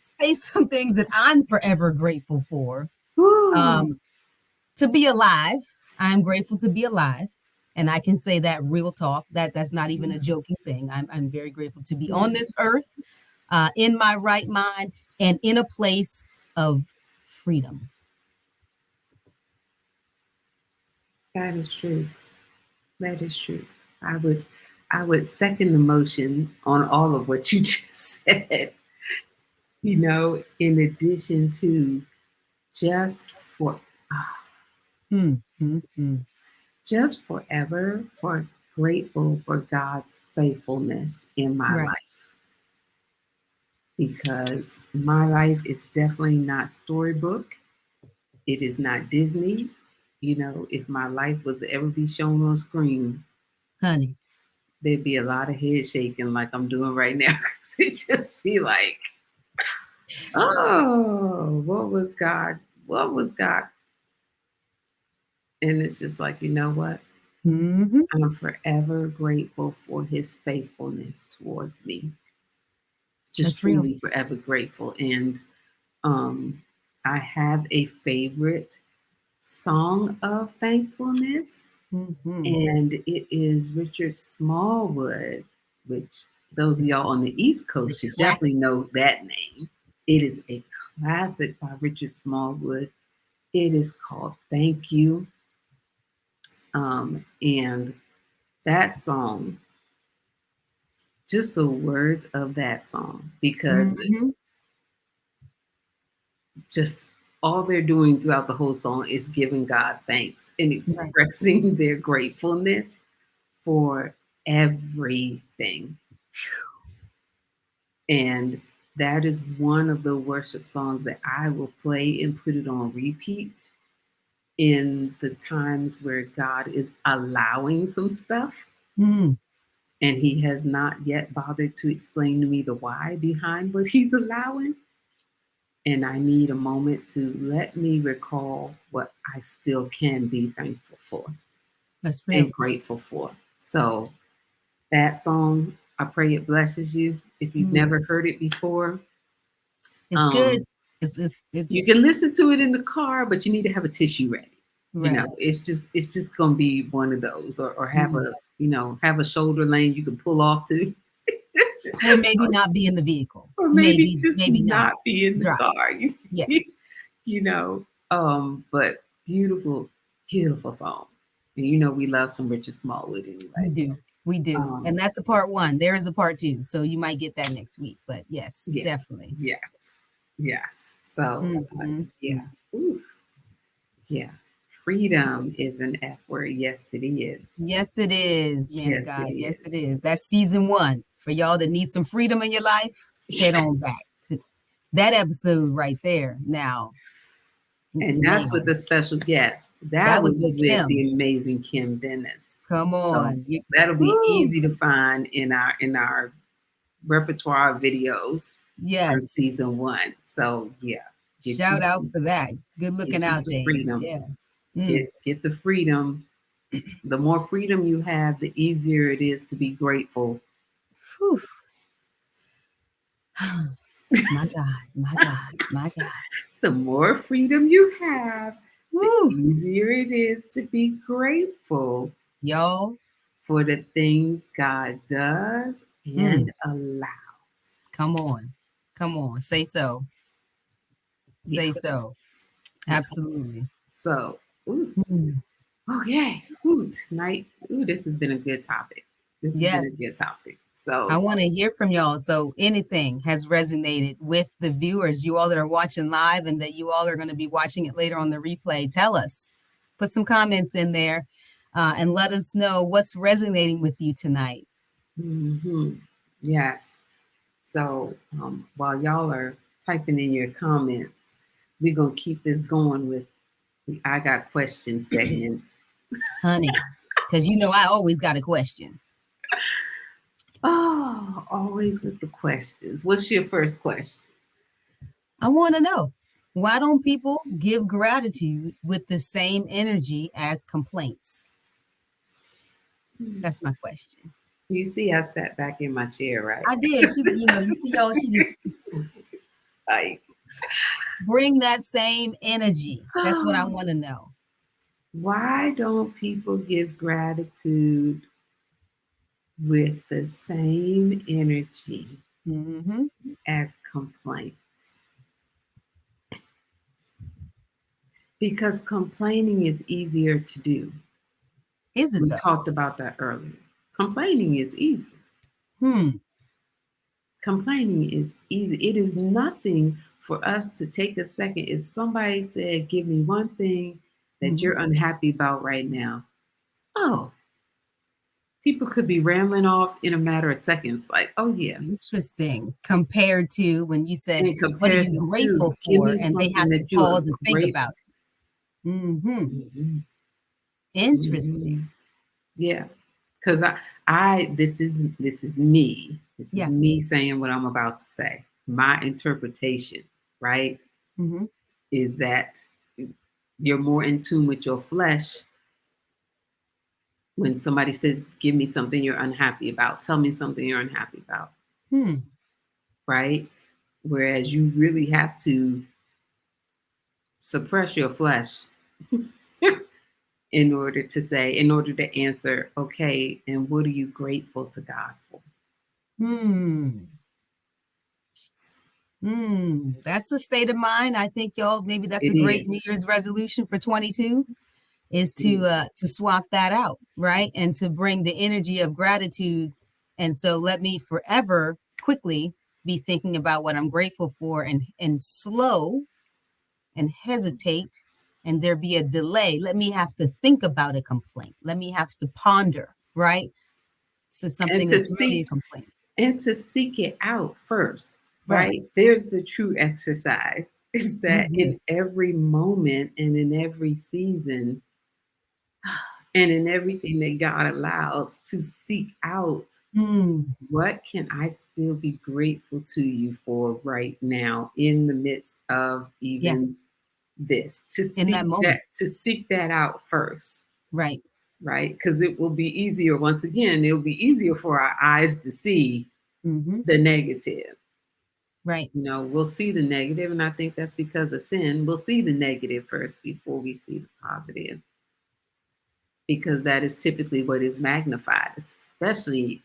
say some things that I'm forever grateful for. Woo. Um, to be alive. I'm grateful to be alive. And I can say that real talk. That's not even a joking thing. I'm very grateful to be on this earth, in my right mind, and in a place of freedom. That is true. That is true. I would I would second the motion on all of what you just said. In addition to just for ah, Mm, mm, mm. just forever for grateful for God's faithfulness in my Right. life, because my life is definitely not storybook. It is not Disney. If my life was to ever be shown on screen, Honey. there'd be a lot of head shaking like I'm doing right now. It just be like, oh, what was God? What was God? And it's just like, you know what? Hmm. I'm forever grateful for his faithfulness towards me. Just That's real. truly forever grateful. And um, I have a favorite song of thankfulness, Hmm. and it is Richard Smallwood, which those of y'all on the East The Coast should definitely classic. know that name. It is a classic by Richard Smallwood. It is called Thank You. And that song, just the words of that song, because Hmm. just all they're doing throughout the whole song is giving God thanks and Right. expressing their gratefulness for everything. And that is one of the worship songs that I will play and put it on repeat in the times where God is allowing some stuff Mm. and he has not yet bothered to explain to me the why behind what he's allowing. And I need a moment to let me recall what I still can be thankful for That's and real. grateful for. So that song, I pray it blesses you. If you've Mm. never heard it before, It's good. um, you can It's listen to it in the car, but you need to have a tissue ready. You right. know, it's just gonna be one of those, or have Mm. a have a shoulder lane you can pull off to, Or maybe not be in the vehicle. or maybe Maybe, just maybe not not be in the drive. car. Yeah, You know, but beautiful, beautiful song. And we love some Richard Smallwood we anyway. do. We do. And Um, that's a part one. There is a part two. So you might get that next week. But yes, yeah, definitely. yes, yes. So yeah, Mm. oof, yeah. Freedom is an F word. Yes, it is. Yes, it is, man of Yes, it God. Yes, is. it is. That's season one. For y'all that need some freedom in your life, head on back to that episode right there. Now, And that's with man, the special guest. That that was was with with Kim. the amazing Kim Dennis. Come So on. that'll be Woo. easy to find in our repertoire videos from Yes. season one. So yeah, get you Shout out some, for that. Good get looking you out, some James. freedom. Yeah. Mm. Get the freedom. The more freedom you have, the easier it is to be grateful. Whew. My God, my God, my God. The more freedom you have, the Woo. easier it is to be grateful Y'all. for the things God does Mm. and allows. Come on. Come on. Say so. Yeah, Say so. yeah. Absolutely. So, ooh, Mm. okay. Ooh, tonight, this has been a good topic. This has been a Yes. good topic. I So, want to hear from y'all. So anything has resonated with the viewers, you all that are watching live and that you all are going to be watching it later on the replay, tell us. Put some comments in there and let us know what's resonating with you tonight. mhm, yes. So, while y'all are typing in your comments, we're going to keep this going with the I Got Questions segments. Honey, because you know I always got a question. Oh, always with the questions. What's your first question? I want to know, why don't people give gratitude with the same energy as complaints? That's my question. You see, I sat back in my chair, right? I did. You see y'all, she just Like, bring that same energy. That's what I want to know. why don't people give gratitude with the same energy Hmm. as complaints? Because complaining is easier to do. Is it We though? talked about that earlier. Complaining is easy. Hmm. Complaining is easy. It is nothing for us to take a second. If somebody said, give me one thing that Hmm. you're unhappy about right now, oh, people could be rambling off in a matter of seconds. Like, oh, yeah. Interesting. Compared to when you said, In "What are you comparison to, grateful give for?" me and they something have to that you are pause and think about grateful. it. Hmm. Mhm, Interesting. mhm. Yeah. because this is me. This is Yeah. me saying what I'm about to say. My interpretation, right, Hmm. is that you're more in tune with your flesh when somebody says, "Give me something you're unhappy about. Tell me something you're unhappy about," Hmm. right? Whereas you really have to suppress your flesh in order to answer, okay, and what are you grateful to God for? Hmm. That's a state of mind. I think y'all, maybe that's a It great is. New Year's resolution for 22, is It is. to swap that out, right? And to bring the energy of gratitude. And so let me forever quickly be thinking about what I'm grateful for, and slow and hesitate, and there be a delay. Let me have to think about a complaint. Let me have to ponder, right? So And something to that's really a seek complaint. and to seek it out first, Right. right? There's the true exercise is that Hmm. in every moment and in every season and in everything that God allows to seek out, Mm. what can I still be grateful to you for right now in the midst of Yeah. even this? In that moment. To seek that out first, Right. right? Because it will be easier, once again, it'll be easier for our eyes to see Hmm. the negative. Right. You know, we'll see the negative, and I think that's because of sin. We'll see the negative first before we see the positive, because that is typically what is magnified, especially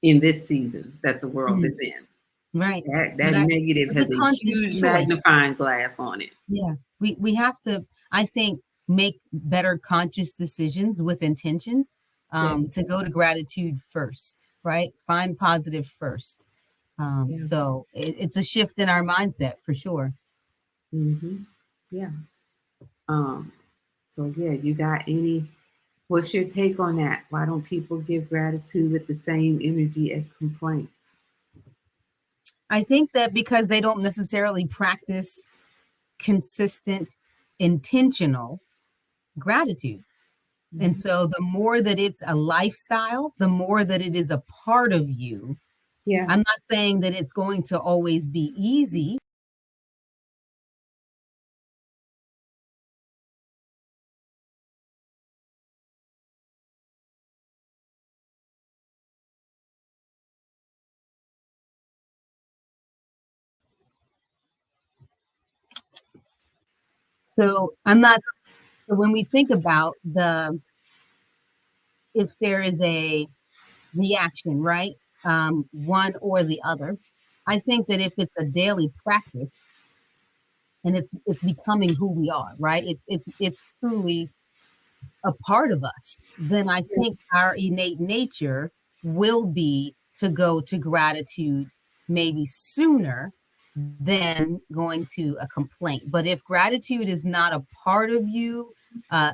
in this season that the world Mm. is in. Right. But That negative it's a has a conscious huge choice. magnifying glass on it. Yeah. We have to, I think, make better conscious decisions with intention, Yeah, to go to gratitude first, right? Find positive first. yeah, So it's a shift in our mindset for sure. hmm yeah. Um, so yeah, you got any? What's your take on that? Why don't people give gratitude with the same energy as complaints? I think that because they don't necessarily practice consistent, intentional gratitude. And Mhm. so the more that it's a lifestyle, the more that it is a part of you. Yeah, I'm not saying that it's going to always be easy. So I'm not, so when we think about if there is a reaction, right? One or the other. I think that if it's a daily practice and it's becoming who we are, right? It's truly a part of us, then I yeah, think our innate nature will be to go to gratitude maybe sooner than going to a complaint. But if gratitude is not a part of you,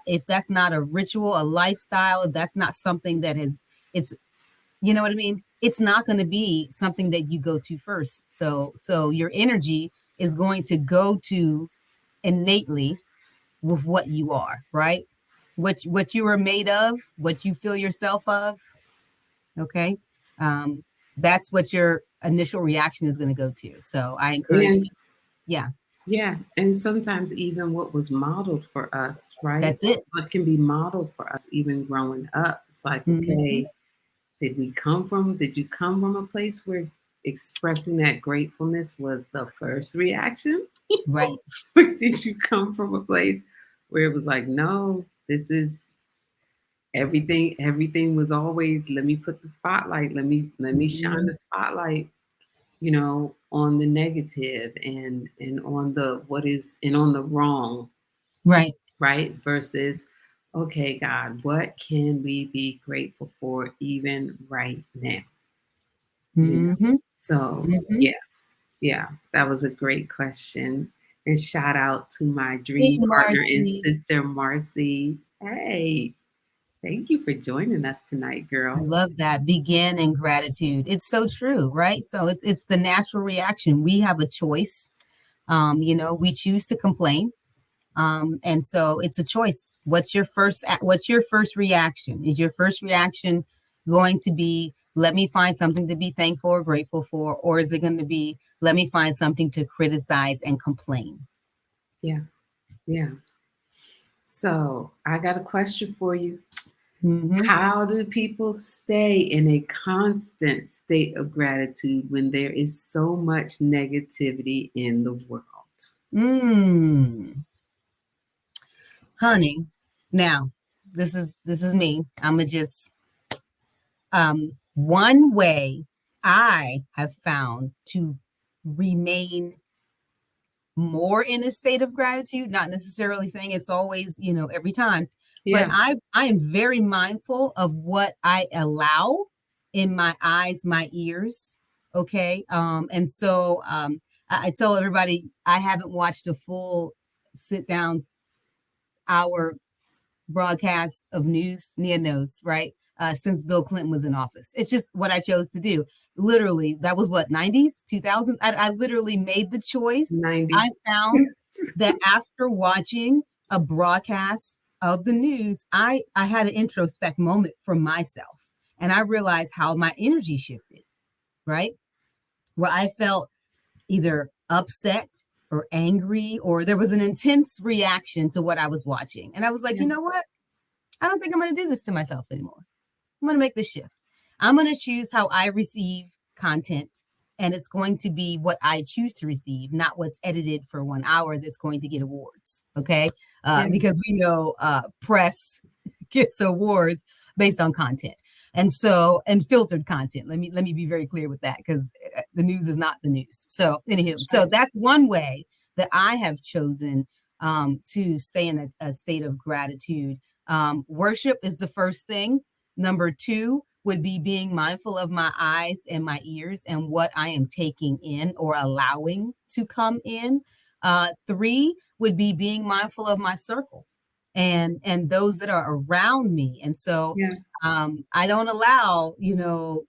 if that's not a ritual, a lifestyle, if that's not something that has, it's, you know what I mean? It's not going to be something that you go to first. So your energy is going to go to innately with what you are, right? What you are made of, what you feel yourself of, okay? Um, that's what your initial reaction is going to go to. So I encourage and people, yeah, yeah, and sometimes even what was modeled for us, right? that's it. What can be modeled for us even growing up. It's like, Hmm. okay, did you come from a place where expressing that gratefulness was the first reaction? Right. Or did you come from a place where it was like, no, this is everything was always, let me put the spotlight, let me shine the Hmm. spotlight, you know, on the negative and on the what is and on the wrong, Right. right? Versus, okay, God, what can we be grateful for even right now? You know. Hmm. So Hmm. yeah, yeah, that was a great question. And shout out to my Hey, dream partner and Marcy. sister Marcy. Hey, thank you for joining us tonight, I girl. love that. Begin in gratitude. It's so true, right? So it's the natural reaction. We have a choice. We choose to complain. And so it's a choice. What's your first reaction? Is your first reaction going to be, let me find something to be thankful or grateful for? Or is it going to be, let me find something to criticize and complain? Yeah. Yeah. So I got a question for you. Mm-hmm. How do people stay in a constant state of gratitude when there is so much negativity in the world? Mm, honey. Now, this is me. I'm gonna just one way I have found to remain more in a state of gratitude, not necessarily saying it's always, every time, but Yeah. I am very mindful of what I allow in my eyes, my ears. Okay. And so I tell everybody I haven't watched a full sit down hour broadcast of news, Nia knows, right? Since Bill Clinton was in office. It's just what I chose to do. Literally, that was what, 90s, 2000s? I literally made the choice. I 90s. found that after watching a broadcast of the news, I had an introspect moment for myself. And I realized how my energy shifted, right? Where I felt either upset or angry, or there was an intense reaction to what I was watching. And I was like, Yeah. you know what? I don't think I'm going to do this to myself anymore. I'm going to make this shift. I'm going to choose how I receive content, and it's going to be what I choose to receive, not what's edited for 1 hour that's going to get awards. Okay. Yeah. Because we know press gets awards based on content. And filtered content. Let me be very clear with that, because the news is not the news. So anywho, That's so right. that's one way that I have chosen to stay in a state of gratitude. Worship is the first thing. Number two would be being mindful of my eyes and my ears and what I am taking in or allowing to come in. Three would be being mindful of my circle and those that are around me. And so Yeah. I don't allow,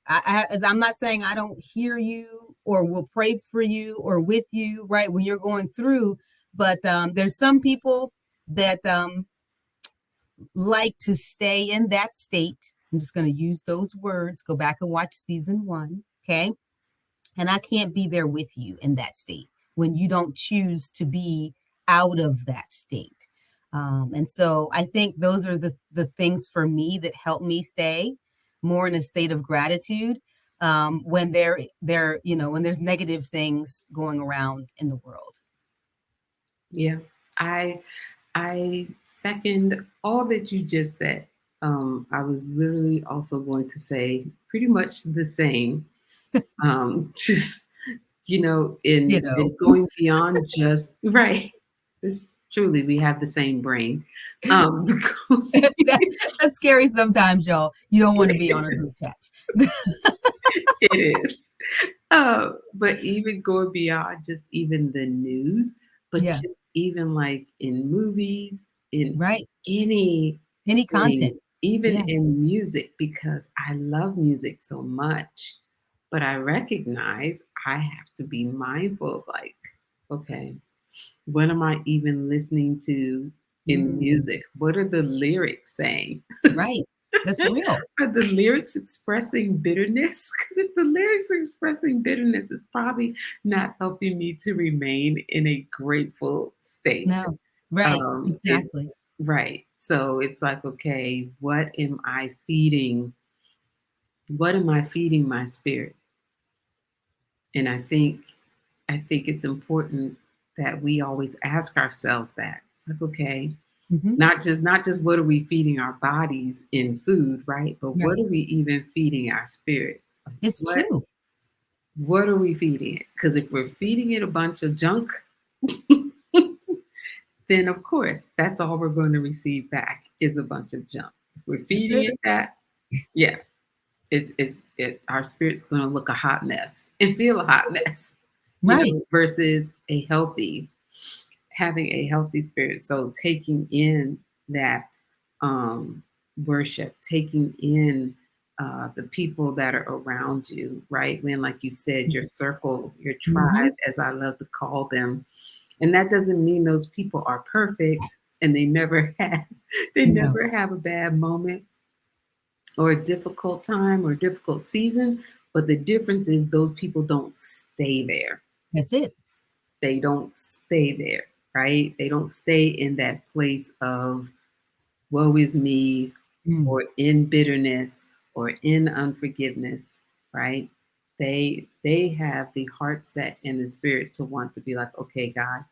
as I'm not saying I don't hear you or will pray for you or with you, right, when you're going through, but there's some people that like to stay in that state. I'm just going to use those words. Go back and watch season one. Okay. And I can't be there with you in that state when you don't choose to be out of that state. And so I think those are the things for me that help me stay more in a state of gratitude when when there's negative things going around in the world. Yeah. I I second all that you just said. I was literally also going to say pretty much the same. Just in Ditto. going beyond just right. This truly we have the same brain. Um, that, that's scary sometimes, y'all. You don't want to be on it a group is. text. It is. But even going beyond just even the news, but Yeah, just even like in movies, in right. anything, Any content. even Yeah. in music, because I love music so much, but I recognize I have to be mindful of like, okay, what am I even listening to in Mm, music? What are the lyrics saying? right. That's real. Are the lyrics expressing bitterness? Because if the lyrics are expressing bitterness, it's probably not helping me to remain in a grateful state. No. Right. It Exactly. right. So it's like, okay, what am I feeding? What am I feeding my spirit? And I think it's important that we always ask ourselves that. It's like, okay, Hmm. not just what are we feeding our bodies in food, right? But what Right. are we even feeding our spirits? Like, It's what true. what are we feeding it? Because if we're feeding it a bunch of junk, then of course that's all we're going to receive back is a bunch of junk. If we're That's feeding it. it that, yeah, our spirit's going to look a hot mess and feel a hot mess, Right. versus a healthy having a healthy spirit. So taking in that um, worship, taking in the people that are around you, right? When, like you said, your circle, your Hmm. tribe, as I love to call them, and that doesn't mean those people are perfect and they never have No. a bad moment. or a difficult time or difficult season, but the difference is those people don't stay there. That's it. They don't stay there, right? They don't stay in that place of woe is me Mm, or in bitterness or in unforgiveness, right? They have the heart set and the spirit to want to be like, okay, God,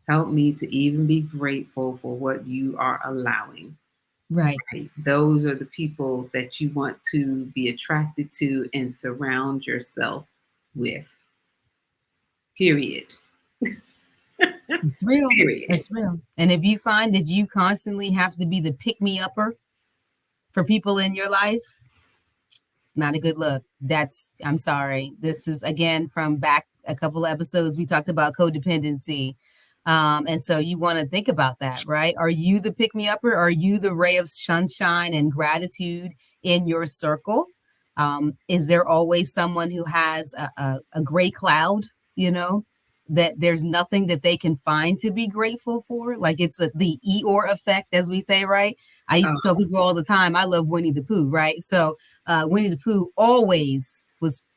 help me to even be grateful for what you are allowing. right. Right? Those are the people that you want to be attracted to and surround yourself with. Period. It's real. Period. It's real. And if you find that you constantly have to be the pick me upper for people in your life, not a good look. That's, I'm sorry. This is again from back a couple of episodes. We talked about codependency. And so you want to think about that, right? Are you the pick me upper? Are you the ray of sunshine and gratitude in your circle? Is there always someone who has a gray cloud, you know, that there's nothing that they can find to be grateful for? Like it's the Eeyore effect, as we say, right? I used to tell Oh, people all the time, I love Winnie the Pooh, right? So Winnie the Pooh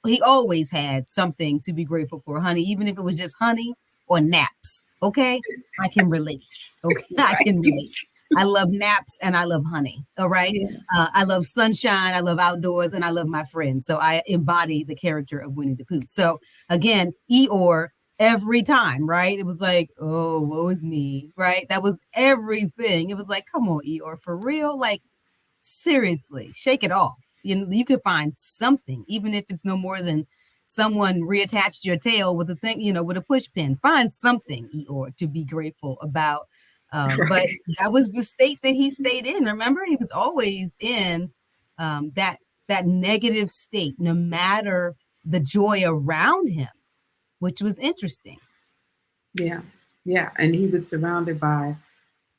he always had something to be grateful for, honey, even if it was just honey or naps. Okay. I can relate. Okay. I right. can relate. I love naps and I love honey. All right. Yes. I love sunshine. I love outdoors and I love my friends. So I embody the character of Winnie the Pooh. So again, Eeyore every time, right? It was like, oh, woe is me, right? That was everything. It was like, come on, Eeyore, for real? Like, seriously, shake it off. You could find something, even if it's no more than someone reattached your tail with a thing, with a push pin. Find something, Eeyore, to be grateful about. But Right. that was the state that he stayed in. Remember, he was always in that negative state, no matter the joy around him, which was interesting, Yeah. Yeah. And he was surrounded by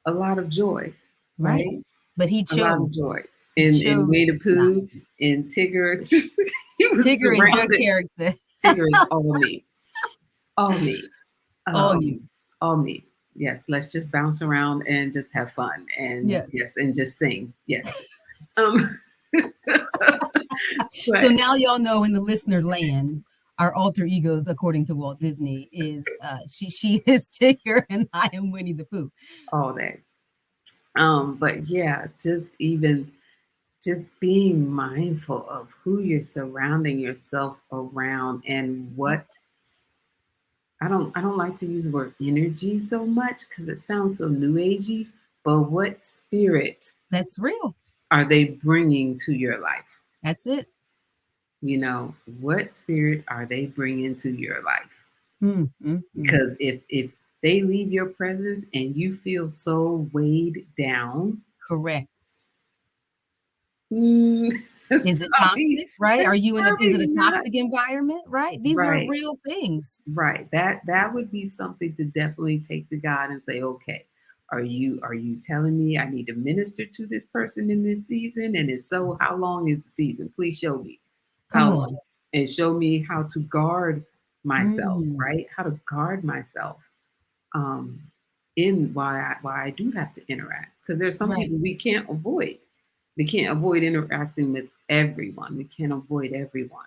a lot of joy, right? right? But he A lot of chose. joy. He In chose Winnie the not. Pooh, in Tigger, he was Tigger is your surrounded. character. Tigger is all me. All me. All you. All me. Yes, let's just bounce around and just have fun and Yes. yes, and just sing. Yes. Um, So but now y'all know in the listener land, our alter egos, according to Walt Disney, is she is Tigger and I am Winnie the Pooh. all day. But yeah, just being mindful of who you're surrounding yourself around and what I don't like to use the word energy so much because it sounds so new agey, but what spirit That's real. are they bringing to your life? That's it. What spirit are they bringing to your life? Mm, mm, mm. Because if they leave your presence and you feel so weighed down, Correct. mm, it's Is it probably toxic? Right? Are it's you in a is probably it a not toxic environment? Right? These are right. real things. Right. That would be something to definitely take to God and say, okay, are you telling me I need to minister to this person in this season? And if so, how long is the season? Please show me Come how long on. and show me how to guard myself, Mm, right? How to guard myself um in why I do have to interact. Because there's some right. people we can't avoid. We can't avoid interacting with everyone. We can't avoid everyone.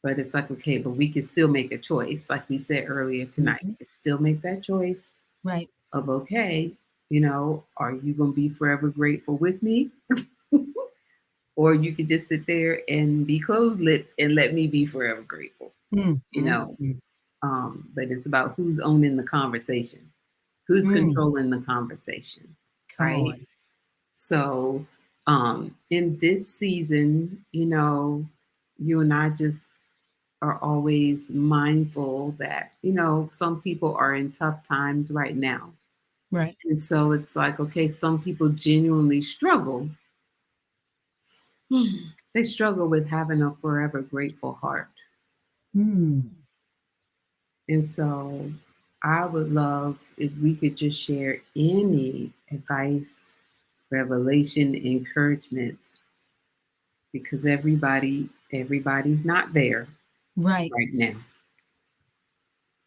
But it's like, okay, but we can still make a choice. Like we said earlier tonight, Mhm. we can still make that choice Right. of, okay, are you going to be forever grateful with me? Or you could just sit there and be closed lipped and let me be forever grateful, Mm, you mm, know? mm. But it's about who's owning the conversation, who's Mm. controlling the conversation, Come right? on. So, in this season, you and I just are always mindful that, some people are in tough times right now. Right. And so it's like, okay, some people genuinely struggle. They struggle with having a forever grateful heart. Mm. And so I would love if we could just share any advice, revelation, encouragement, because everybody's not there Right. right now.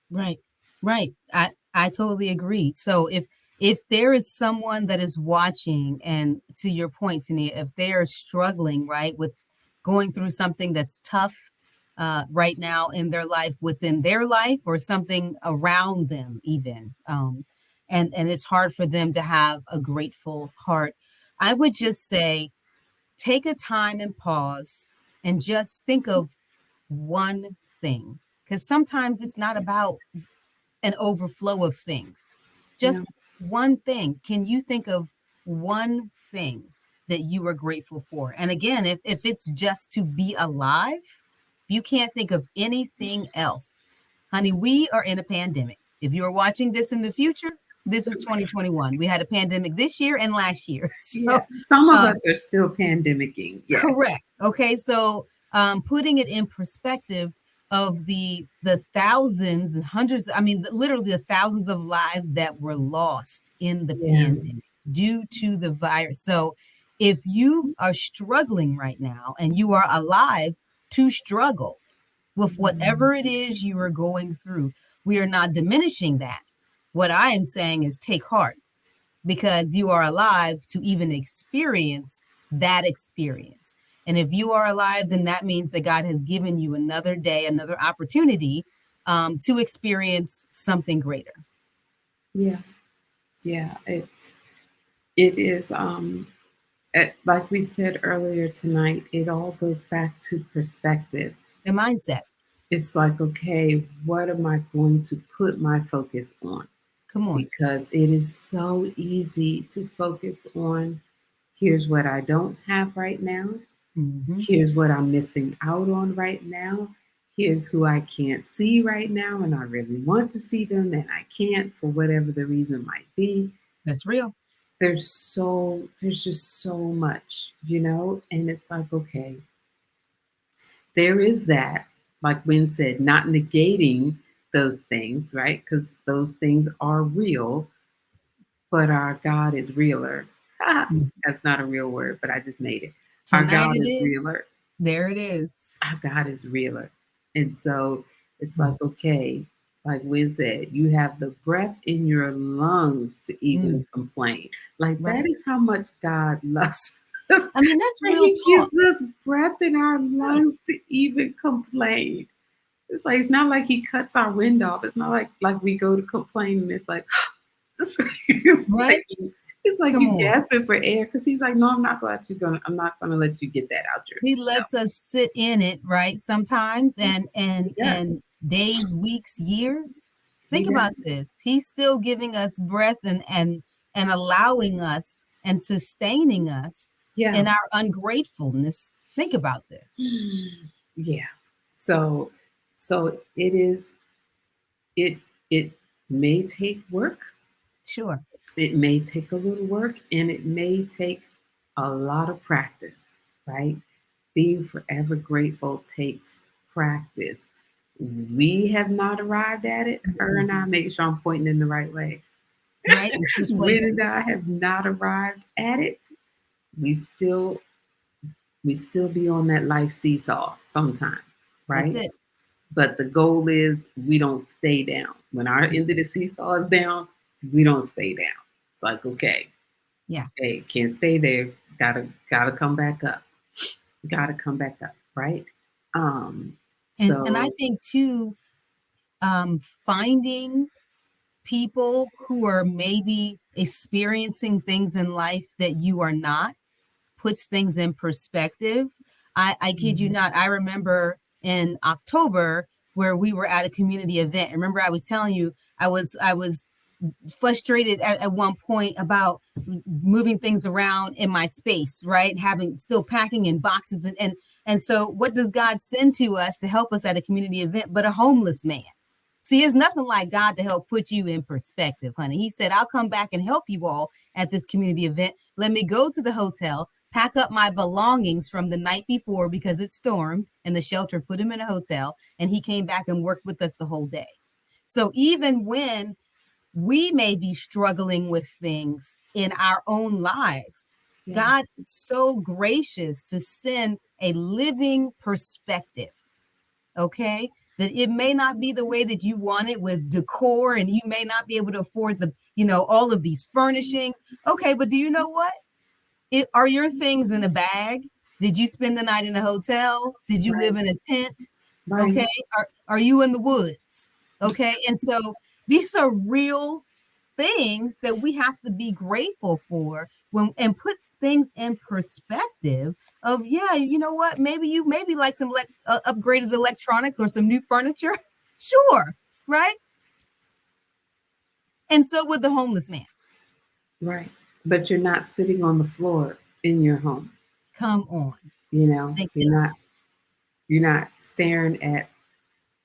Right. Right. I totally agree. So if if there is someone that is watching, and to your point, Tania, if they are struggling, right, with going through something that's tough right now in their life, within their life, or something around them, even, and it's hard for them to have a grateful heart, I would just say, take a time and pause and just think of one thing. Because sometimes it's not about an overflow of things. Yeah. Just one thing. Can you think of one thing that you are grateful for? And again, if it's just to be alive, if you can't think of anything else, honey, we are in a pandemic. If you are watching this in the future, this is 2021. We had a pandemic this year and last year. Yeah. So, Some of um, us are still pandemicking. Yes. correct. Okay, so putting it in perspective of the thousands and hundreds, I mean, literally the thousands of lives that were lost in the Yeah. pandemic due to the virus. So if you are struggling right now and you are alive to struggle with Mhm. whatever it is you are going through, we are not diminishing that. What I am saying is take heart, because you are alive to even experience that experience. And if you are alive, then that means that God has given you another day, another opportunity to experience something greater. Yeah. Yeah. It is like we said earlier tonight, it all goes back to perspective. The mindset. It's like, okay, what am I going to put my focus on? Come on. Because it is so easy to focus on, here's what I don't have right now. Hmm. Here's what I'm missing out on right now. Here's who I can't see right now, and I really want to see them, and I can't for whatever the reason might be. That's real. There's just so much, and it's like, okay, there is that, like Wynn said, not negating those things, right? Because those things are real, but our God is realer. Ah, Mhm. that's not a real word, but I just made it. Our Tonight God it is is. realer. There it is. Our God is realer. And so it's like, Mm, okay, like Wynn said, you have the breath in your lungs to even mm, complain. Like that right. is how much God loves us. I mean, that's And real He talk. gives us breath in our lungs to even complain. It's like it's not like He cuts our wind off. It's not like we go to complain and it's like it's Right. like it's like Come you on. gasping for air because He's like, no, I'm not gonna let you get that out your He lets us sit in it, right? Sometimes, He does. and days, weeks, years. He Think does. about this. He's still giving us breath, and allowing us and sustaining us Yeah. in our ungratefulness. Think about this. Yeah. So so it may take work. Sure. It may take a little work and it may take a lot of practice, right? Being forever grateful takes practice. We have not arrived at it. Her and I, Mhm. making sure I'm pointing in the right way. Right? We switch Win and places. I have not arrived at it. We still we still be on that life seesaw sometimes, That's right? it. But the goal is we don't stay down. When our end of the seesaw is down, we don't stay down. It's like, okay, Yeah. hey, can't stay there. Gotta come back up. Gotta come back up, right? Um, And I so think too, finding people who are maybe experiencing things in life that you are not puts things in perspective. I kid you mhm, not. I remember in October where we were at a community event. Remember, I was telling you I was frustrated at one point about moving things around in my space, right? Having still packing in boxes, and so what does God send to us to help us at a community event but a homeless man? See, it's nothing like God to help put you in perspective, honey. He said, I'll come back and help you all at this community event. Let me go to the hotel, pack up my belongings from the night before because it stormed and the shelter put him in a hotel. And he came back and worked with us the whole day. So even when we may be struggling with things in our own lives, yeah, God is so gracious to send a living perspective. okay? That it may not be the way that you want it with decor, and you may not be able to afford the, all of these furnishings. Okay, but do you know what? Are your things in a bag? Did you spend the night in a hotel? Did you live Right. in a tent? Right. Okay. Are you in the woods? Okay. And so these are real things that we have to be grateful for when and put things in perspective of, yeah, you know what? Maybe like some upgraded electronics or some new furniture. Sure. Right. And so with the homeless man, Right. But you're not sitting on the floor in your home. come on. You know, Thank you're God. not staring at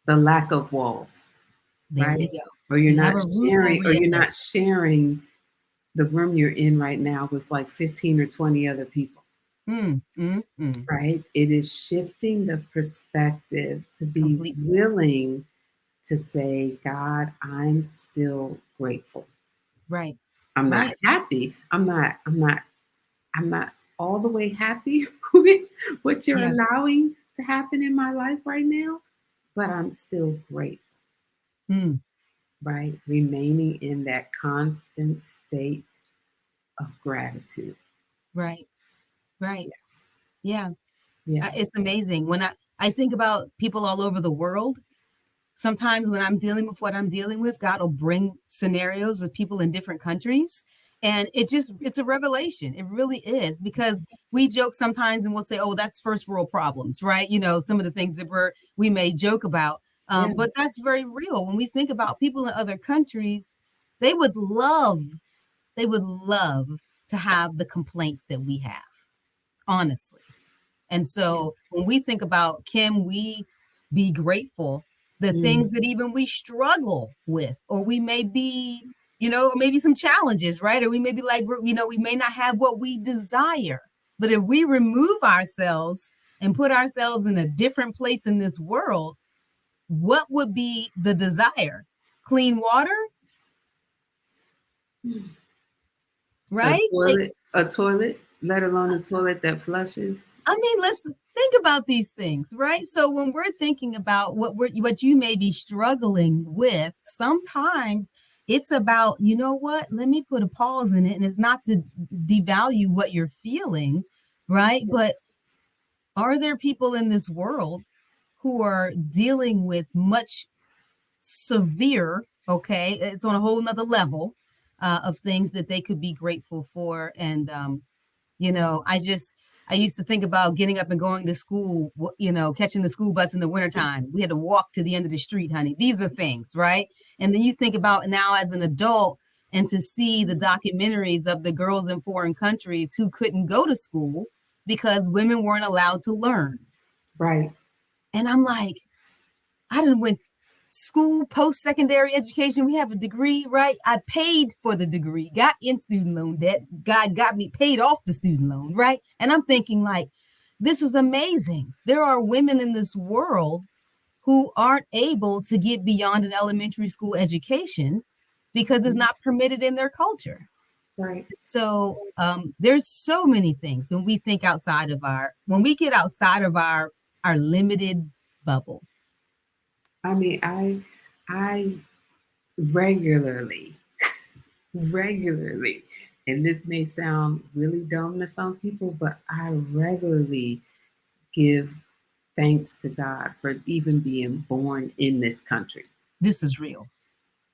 the lack of walls, There you right? go. Or you're You have not a roof sharing, over or your you're head. not sharing the room you're in right now with like 15 or 20 other people, Mm, mm, mm. right? It is shifting the perspective to be Completely. willing to say, God, I'm still grateful. Right. I'm not Right. happy. I'm not all the way happy with what you're Yeah. allowing to happen in my life right now, but I'm still grateful, Mm, right? Remaining in that constant state of gratitude. right. Right. Yeah. Yeah. It's amazing when I think about people all over the world. Sometimes when I'm dealing with what I'm dealing with, God will bring scenarios of people in different countries. And it's a revelation. It really is, because we joke sometimes and we'll say, oh, that's first world problems, right? Some of the things that we may joke about. Yeah. But that's very real. When we think about people in other countries, they would love, they would love to have the complaints that we have, honestly. And Yeah. so when we think about, can we be grateful, the Mm, things that even we struggle with, or we may be, maybe some challenges, right? Or we may be like, we may not have what we desire. But if we remove ourselves and put ourselves in a different place in this world, what would be the desire? Clean water, mm. right? Like, A toilet, let alone a toilet that flushes. I mean, let's think about these things, right? So when we're thinking about what you may be struggling with, sometimes it's about, you know what? Let me put a pause in it, and it's not to devalue what you're feeling, right? But are there people in this world who are dealing with much severe, okay? It's on a whole nother level of things that they could be grateful for. And I used to think about getting up and going to school, catching the school bus in the wintertime. We had to walk to the end of the street, honey. These are things, right? And then you think about now as an adult, and to see the documentaries of the girls in foreign countries who couldn't go to school because women weren't allowed to learn. Right. And I'm like, I didn't went school, post-secondary education. We have a degree, right? I paid for the degree, got in student loan debt. God got me paid off the student loan, right? And I'm thinking like, this is amazing. There are women in this world who aren't able to get beyond an elementary school education because it's not permitted in their culture. Right. So there's so many things when we think when we get outside of our limited bubble. I mean, I regularly, regularly, and this may sound really dumb to some people, but I regularly give thanks to God for even being born in this country. This is real.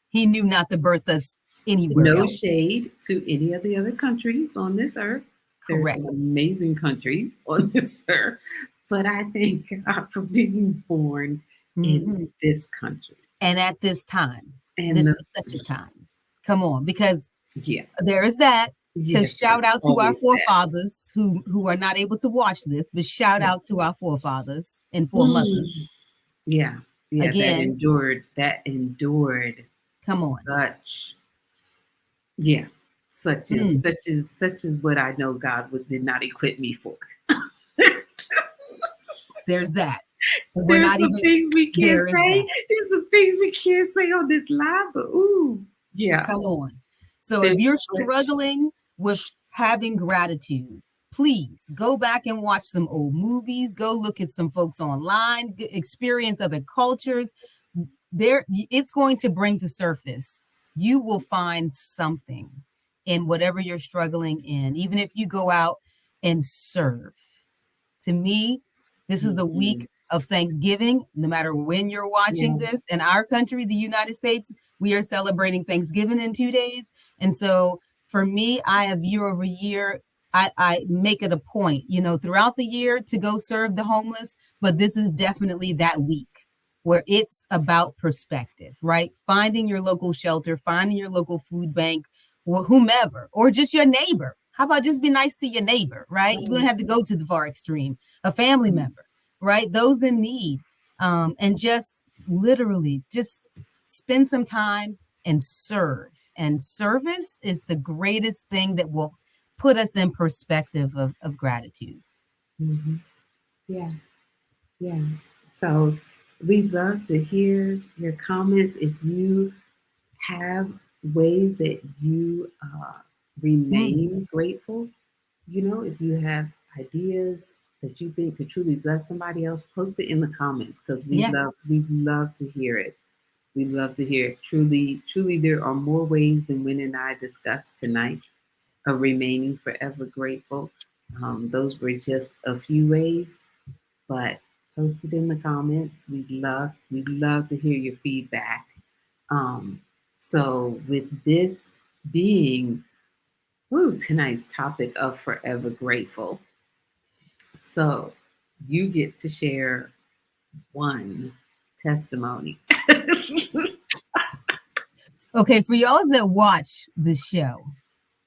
He knew not to birth us anywhere No else. shade to any of the other countries on this earth. There are Correct. some amazing countries on this earth, but I thank God for being born in Mhm. this country. And at this time, And this the, is such a time. Come on, because yeah, there is that. Because yes, shout there's out to our always that. forefathers who are not able to watch this, but shout Yeah. out to our forefathers and Mm. foremothers. Yeah, yeah, Again, that endured come on. such, yeah, Mm, such as what I know God did not equip me for. there's that. And we're There's not some even, things we can't there is say. that. There's some things we can't say on this live, but ooh, yeah, Come on. So if there's you're so much. struggling with having gratitude, please go back and watch some old movies, go look at some folks online, experience other cultures. There, it's going to bring to surface. You will find something in whatever you're struggling in, even if you go out and serve. To me, this is the Mhm. week of Thanksgiving. No matter when you're watching Yeah. this, in our country, the United States, we are celebrating Thanksgiving in 2 days. And so for me, I have year over year, I make it a point, throughout the year to go serve the homeless. But this is definitely that week where it's about perspective, right? Finding your local shelter, finding your local food bank, or whomever, or just your neighbor. How about just be nice to your neighbor, right? You don't Right. have to go to the far extreme, a family Mhm. member, right? Those in need. And just literally just spend some time and serve. And service is the greatest thing that will put us in perspective of gratitude. Mhm. Yeah. Yeah. So we'd love to hear your comments. If you have ways that you Mm, remain grateful, if you have ideas that you think could truly bless somebody else, post it in the comments because yes. we'd love to hear it. We'd love to hear it. Truly, truly, there are more ways than Win and I discussed tonight of remaining forever grateful. Those were just a few ways, but post it in the comments. We'd love to hear your feedback. Um, so with this being tonight's topic of forever grateful, so you get to share one testimony. Okay, for y'all that watch the show,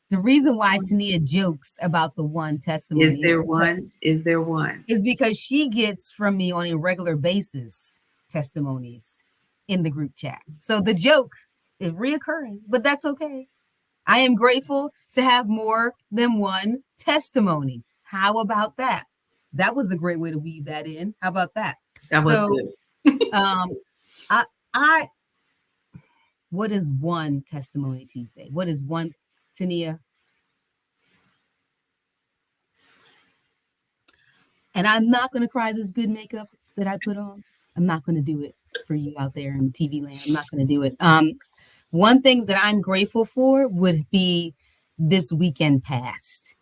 the reason why Tania jokes about the one Is testimony there one? Is there one? is because she gets from me on a regular basis testimonies in the group chat. So the joke is reoccurring, but that's okay. I am grateful to have more than one testimony. How about that? That was a great way to weave that in. How about that? That was So, good. um, I, I, what is one testimony Tuesday? What is one, Tania? And I'm not going to cry this good makeup that I put on. I'm not going to do it for you out there in TV land. I'm not going to do it. One thing that I'm grateful for would be this weekend past.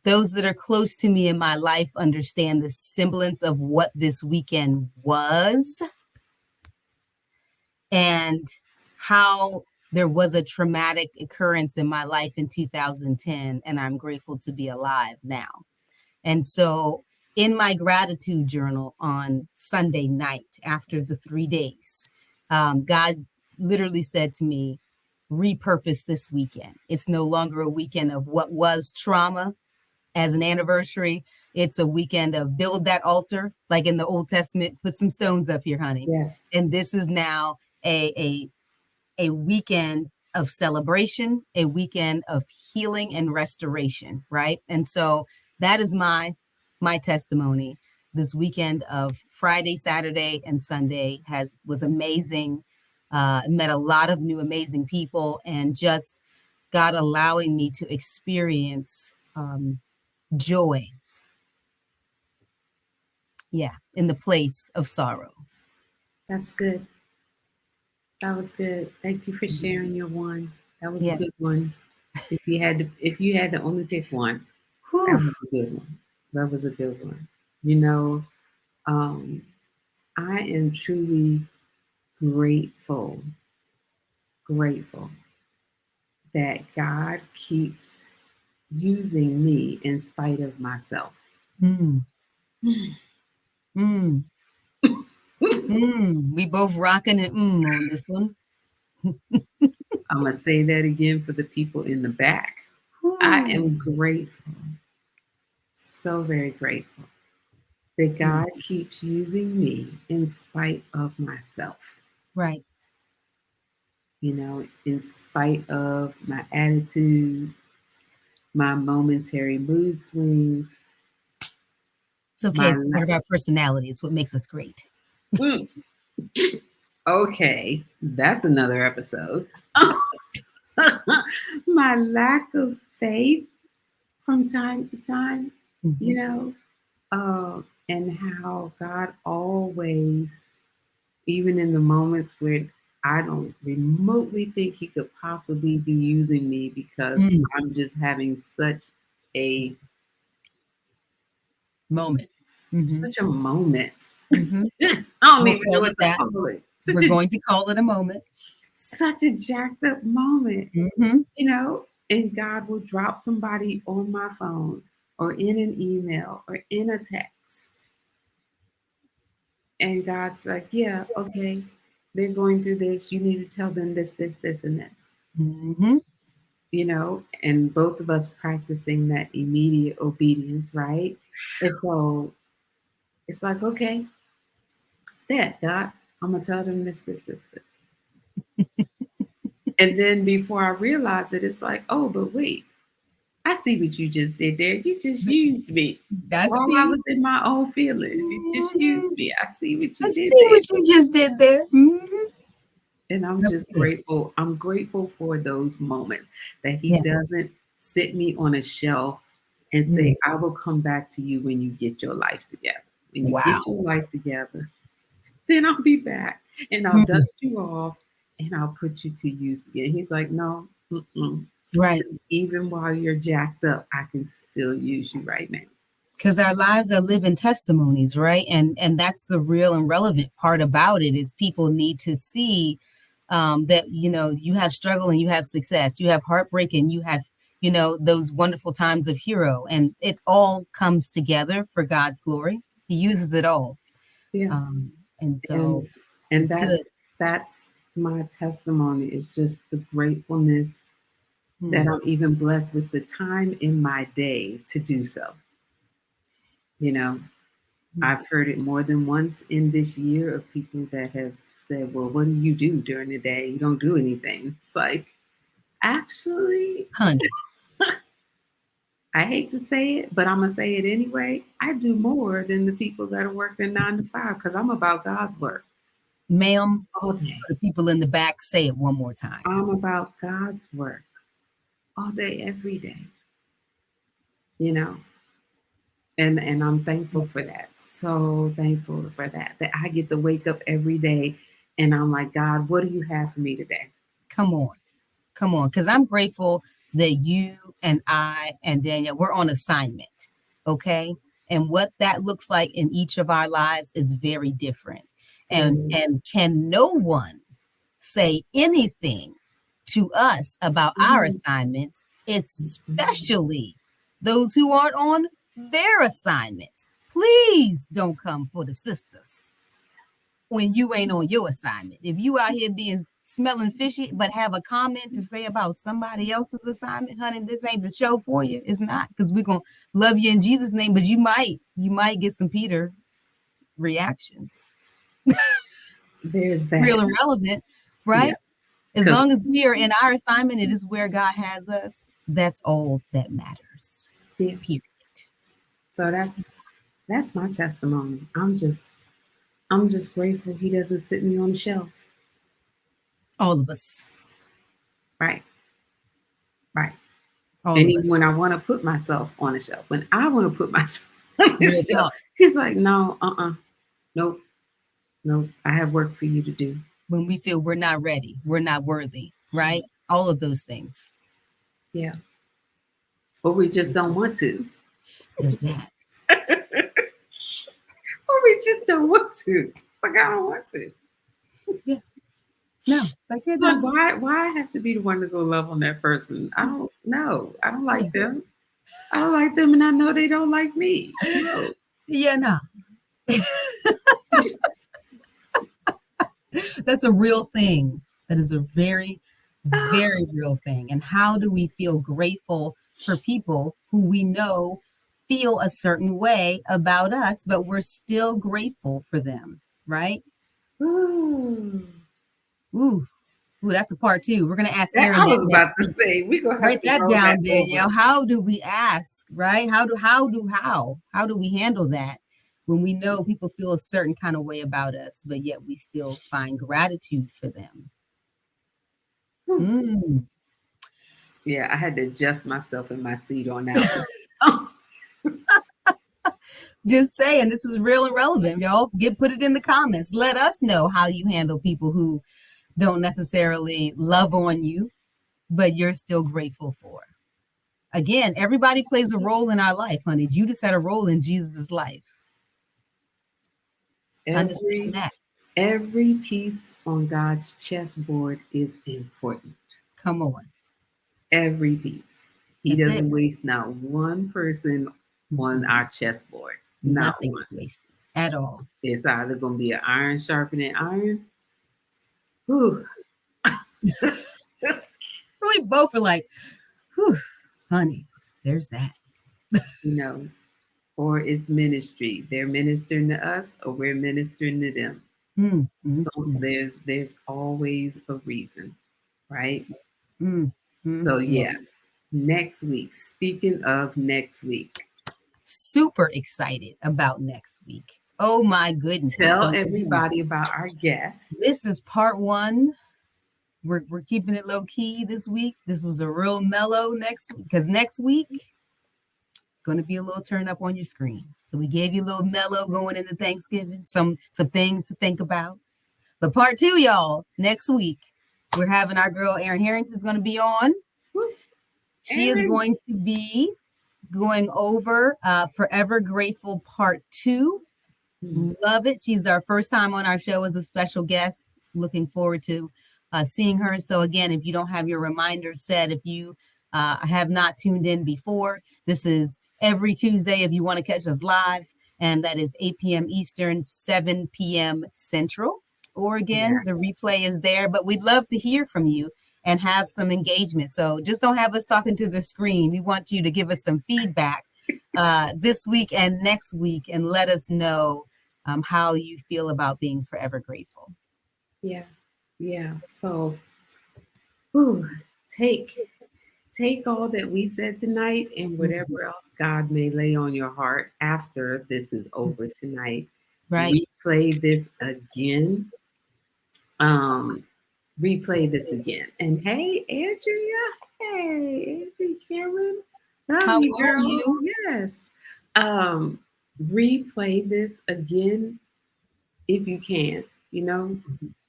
Those that are close to me in my life understand the semblance of what this weekend was and how there was a traumatic occurrence in my life in 2010, and I'm grateful to be alive now. And so, in my gratitude journal on Sunday night, after the 3 days, God literally said to me, repurpose this weekend. It's no longer a weekend of what was trauma as an anniversary. It's a weekend of build that altar, like in the Old Testament, put some stones up here, honey. Yes. And this is now a weekend of celebration, a weekend of healing and restoration, right? And so that is my testimony. This weekend of Friday, Saturday, and Sunday was amazing. Met a lot of new amazing people, and just God allowing me to experience joy, yeah, in the place of sorrow. That's good. That was good. Thank you for sharing your one. That was a Yeah. good one. If you had to only pick one, that Whew. was a good one. That was a good one. You know, um, I am truly grateful, grateful that God keeps using me in spite of myself. Mm, mm, we both rocking it on this one. I'm going to say that again for the people in the back. I Whew. am grateful, so very grateful that Mm, God keeps using me in spite of myself. right. In spite of my attitude, my momentary mood swings, It's okay. my It's part of our personality. It's what makes us great. mm, okay, that's another episode. My lack of faith from time to time, Mhm. you know, and how God always, even in the moments where I don't remotely think He could possibly be using me because Mm. I'm just having a Moment. Mhm. such a moment. Mhm. I don't We'll even know call what it to that. call it. We're going to call it a moment. Such a jacked up moment, Mhm. and God will drop somebody on my phone or in an email or in a text. And God's like, yeah, okay, they're going through this. You need to tell them this, this, this, and this, Mhm. and both of us practicing that immediate obedience, right? And so it's like, okay, there, God, I'm going to tell them this, this, this, this. And then before I realize it, it's like, oh, but wait, I see what you just did there. You just Th used me I while I see. was in my own feelings. You just used Mhm. me. I see what I you did see there. what you just did there. Mhm. And I'm That was just good. grateful. I'm grateful for those moments that He Yeah. doesn't sit me on a shelf and Mm. say, I will come back to you when you get your life together. When you get Wow. your life together, then I'll be back and I'll Mm. dust you off and I'll put you to use again. He's like, no, mm-mm. Right. 'Cause even while you're jacked up, I can still use you right now. Because our lives are living testimonies, right? And that's the real and relevant part about it is people need to see that you have struggle and you have success, you have heartbreak and you have those wonderful times of hero, and it all comes together for God's glory. He uses it all, Yeah. um, and so And and it's good. that's my testimony, is just the gratefulness that Hmm. I'm even blessed with the time in my day to do so. You know, I've heard it more than once in this year of people that have said, well, what do you do during the day? You don't do anything. It's like, actually, Honey, I hate to say it, but I'm going to say it anyway. I do more than the people that are working 9 to 5 because I'm about God's work ma'am, all day. for the people in the back, say it one more time. I'm about God's work all day, every day, you know, and I'm thankful for that. So thankful for that, that I get to wake up every day and I'm like, God, what do you have for me today? Come on. Come on, because I'm grateful that you and I and Danielle, we're on assignment, okay? And what that looks like in each of our lives is very different. And And, and can no one say anything to us about our mm, assignments, mm, especially those who aren't on their assignments. Please don't come for the sisters when you ain't on your assignment. If you out here being smelling fishy, but have a comment to say about somebody else's assignment, honey, this ain't the show for you. It's not, because we're gonna love you in Jesus' name, but you might get some Peter reactions. there's that. Real and relevant, Yeah. right? As Because, long as we are in our assignment, it is where God has us. That's all that matters. yeah. Period. So that's my testimony. I'm just grateful He doesn't sit me on the shelf. All of us. Right. Right. All And of even when us. I want to put myself on the shelf, when I want to put myself on the Real shelf, talk. He's like, no, nope, nope. I have work for you to do. When we feel we're not ready, we're not worthy, right? All of those things. Yeah. Or we just don't want to. There's that. Or we just don't want to. Like, I don't want to. Yeah. No, like it Like, no. why I have to be the one to go love on that person? I don't know. I don't Yeah. like them. I don't like them, and I know they don't like me. No. Yeah, no. That's a real thing. That is a very, very real thing. And how do we feel grateful for people who we know feel a certain way about us, but we're still grateful for them, right? Ooh. Ooh, ooh, that's a part two. We're gonna ask That, Aaron I that was about next to week. say we're gonna have Write to that roll that down, Danielle. over. How do we ask, right? How do we handle that when we know people feel a certain kind of way about us, but yet we still find gratitude for them? Whew. Mm. Yeah, I had to adjust myself in my seat on that one. Just saying, this is real and relevant, y'all. Put it in the comments. Let us know how you handle people who don't necessarily love on you, but you're still grateful for. Again, everybody plays a role in our life, honey. Judas had a role in Jesus' life. Understand every that. every piece on God's chessboard is important. Come on. Every piece. He That's it. doesn't waste not one person on Mm-mm. our chessboard. Not Nothing one. is wasted at all. It's either going to be an iron sharpening iron. Whew. We both are like, whew, honey, there's that. you know, or it's ministry. They're ministering to us, or we're ministering to them. Mm, mm, So mm, there's always a reason, right? mm, So mm. yeah, next week. Speaking of next week, Super excited about next week. Oh my goodness. tell So again, everybody about our guests. this is part one. We're keeping it low key this week. This was a real mellow next because next week it's going to be a little turn up on your screen. So we gave you a little mellow going into Thanksgiving, some things to think about. But part two, y'all, next week we're having our girl Erin Harrington is going to be on. Woo, She is Aaron. going to be going over Forever Grateful Part 2. Hmm. Love it. She's our first time on our show as a special guest. Looking forward to seeing her. So, again, if you don't have your reminders set, if you have not tuned in before, this is every Tuesday if you want to catch us live. And that is 8 p.m. Eastern, 7 p.m. Central. Or again, the Yes. replay is there. But we'd love to hear from you and have some engagement. So just don't have us talking to the screen. We want you to give us some feedback this week and next week and let us know how you feel about being forever grateful. Yeah. Yeah. So whew, take take all that we said tonight and Mhm. whatever else God may lay on your heart after this is over tonight. Right. Replay this again. Um, replay this again. And hey, Andrea. Hey, Andrea Cameron. Love How you, are girl. you? Yes. Um, replay this again if you can,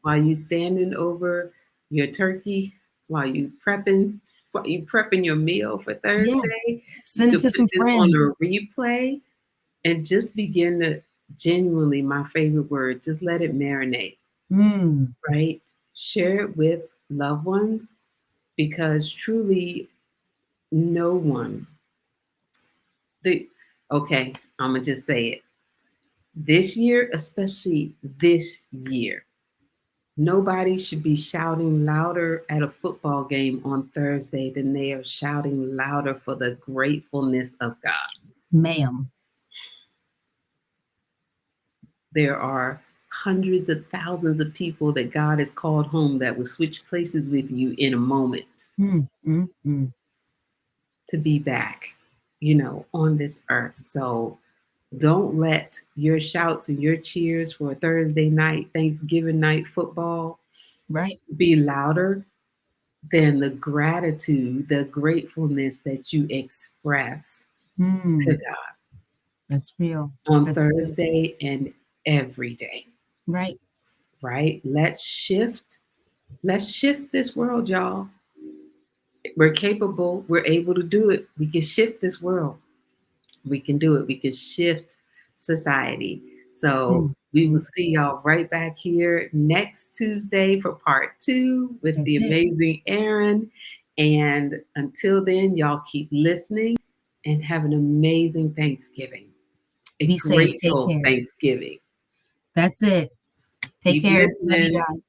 while you standing over your turkey, while you prepping your meal for Yeah. Thursday, you Send it could to put some this on friends. a replay and just begin to genuinely, my favorite word, just let it marinate, Mm, right? Share it with loved ones because truly no one, the okay, I'm gonna just say it. This year, especially this year, nobody should be shouting louder at a football game on Thursday than they are shouting louder for the gratefulness of God. ma'am. There are hundreds of thousands of people that God has called home that will switch places with you in a moment Mm, mm, mm. to be back, on this earth. So don't let your shouts and your cheers for Thursday night, Thanksgiving night football Right. be louder than the gratitude, the gratefulness that you express to Mm, God that's real. on That's real. Thursday and every day, Right. right? Let's shift this world, y'all. We're capable, we're able to do it. We can shift this world. We can do it. We can shift society. So Mm, we will mm. see y'all right back here next Tuesday for part two with the That's it. amazing Aaron. And until then, y'all keep listening and have an amazing Thanksgiving, a Be safe. Take grateful care. Thanksgiving. That's it. Take Keep care. Love you listening. guys.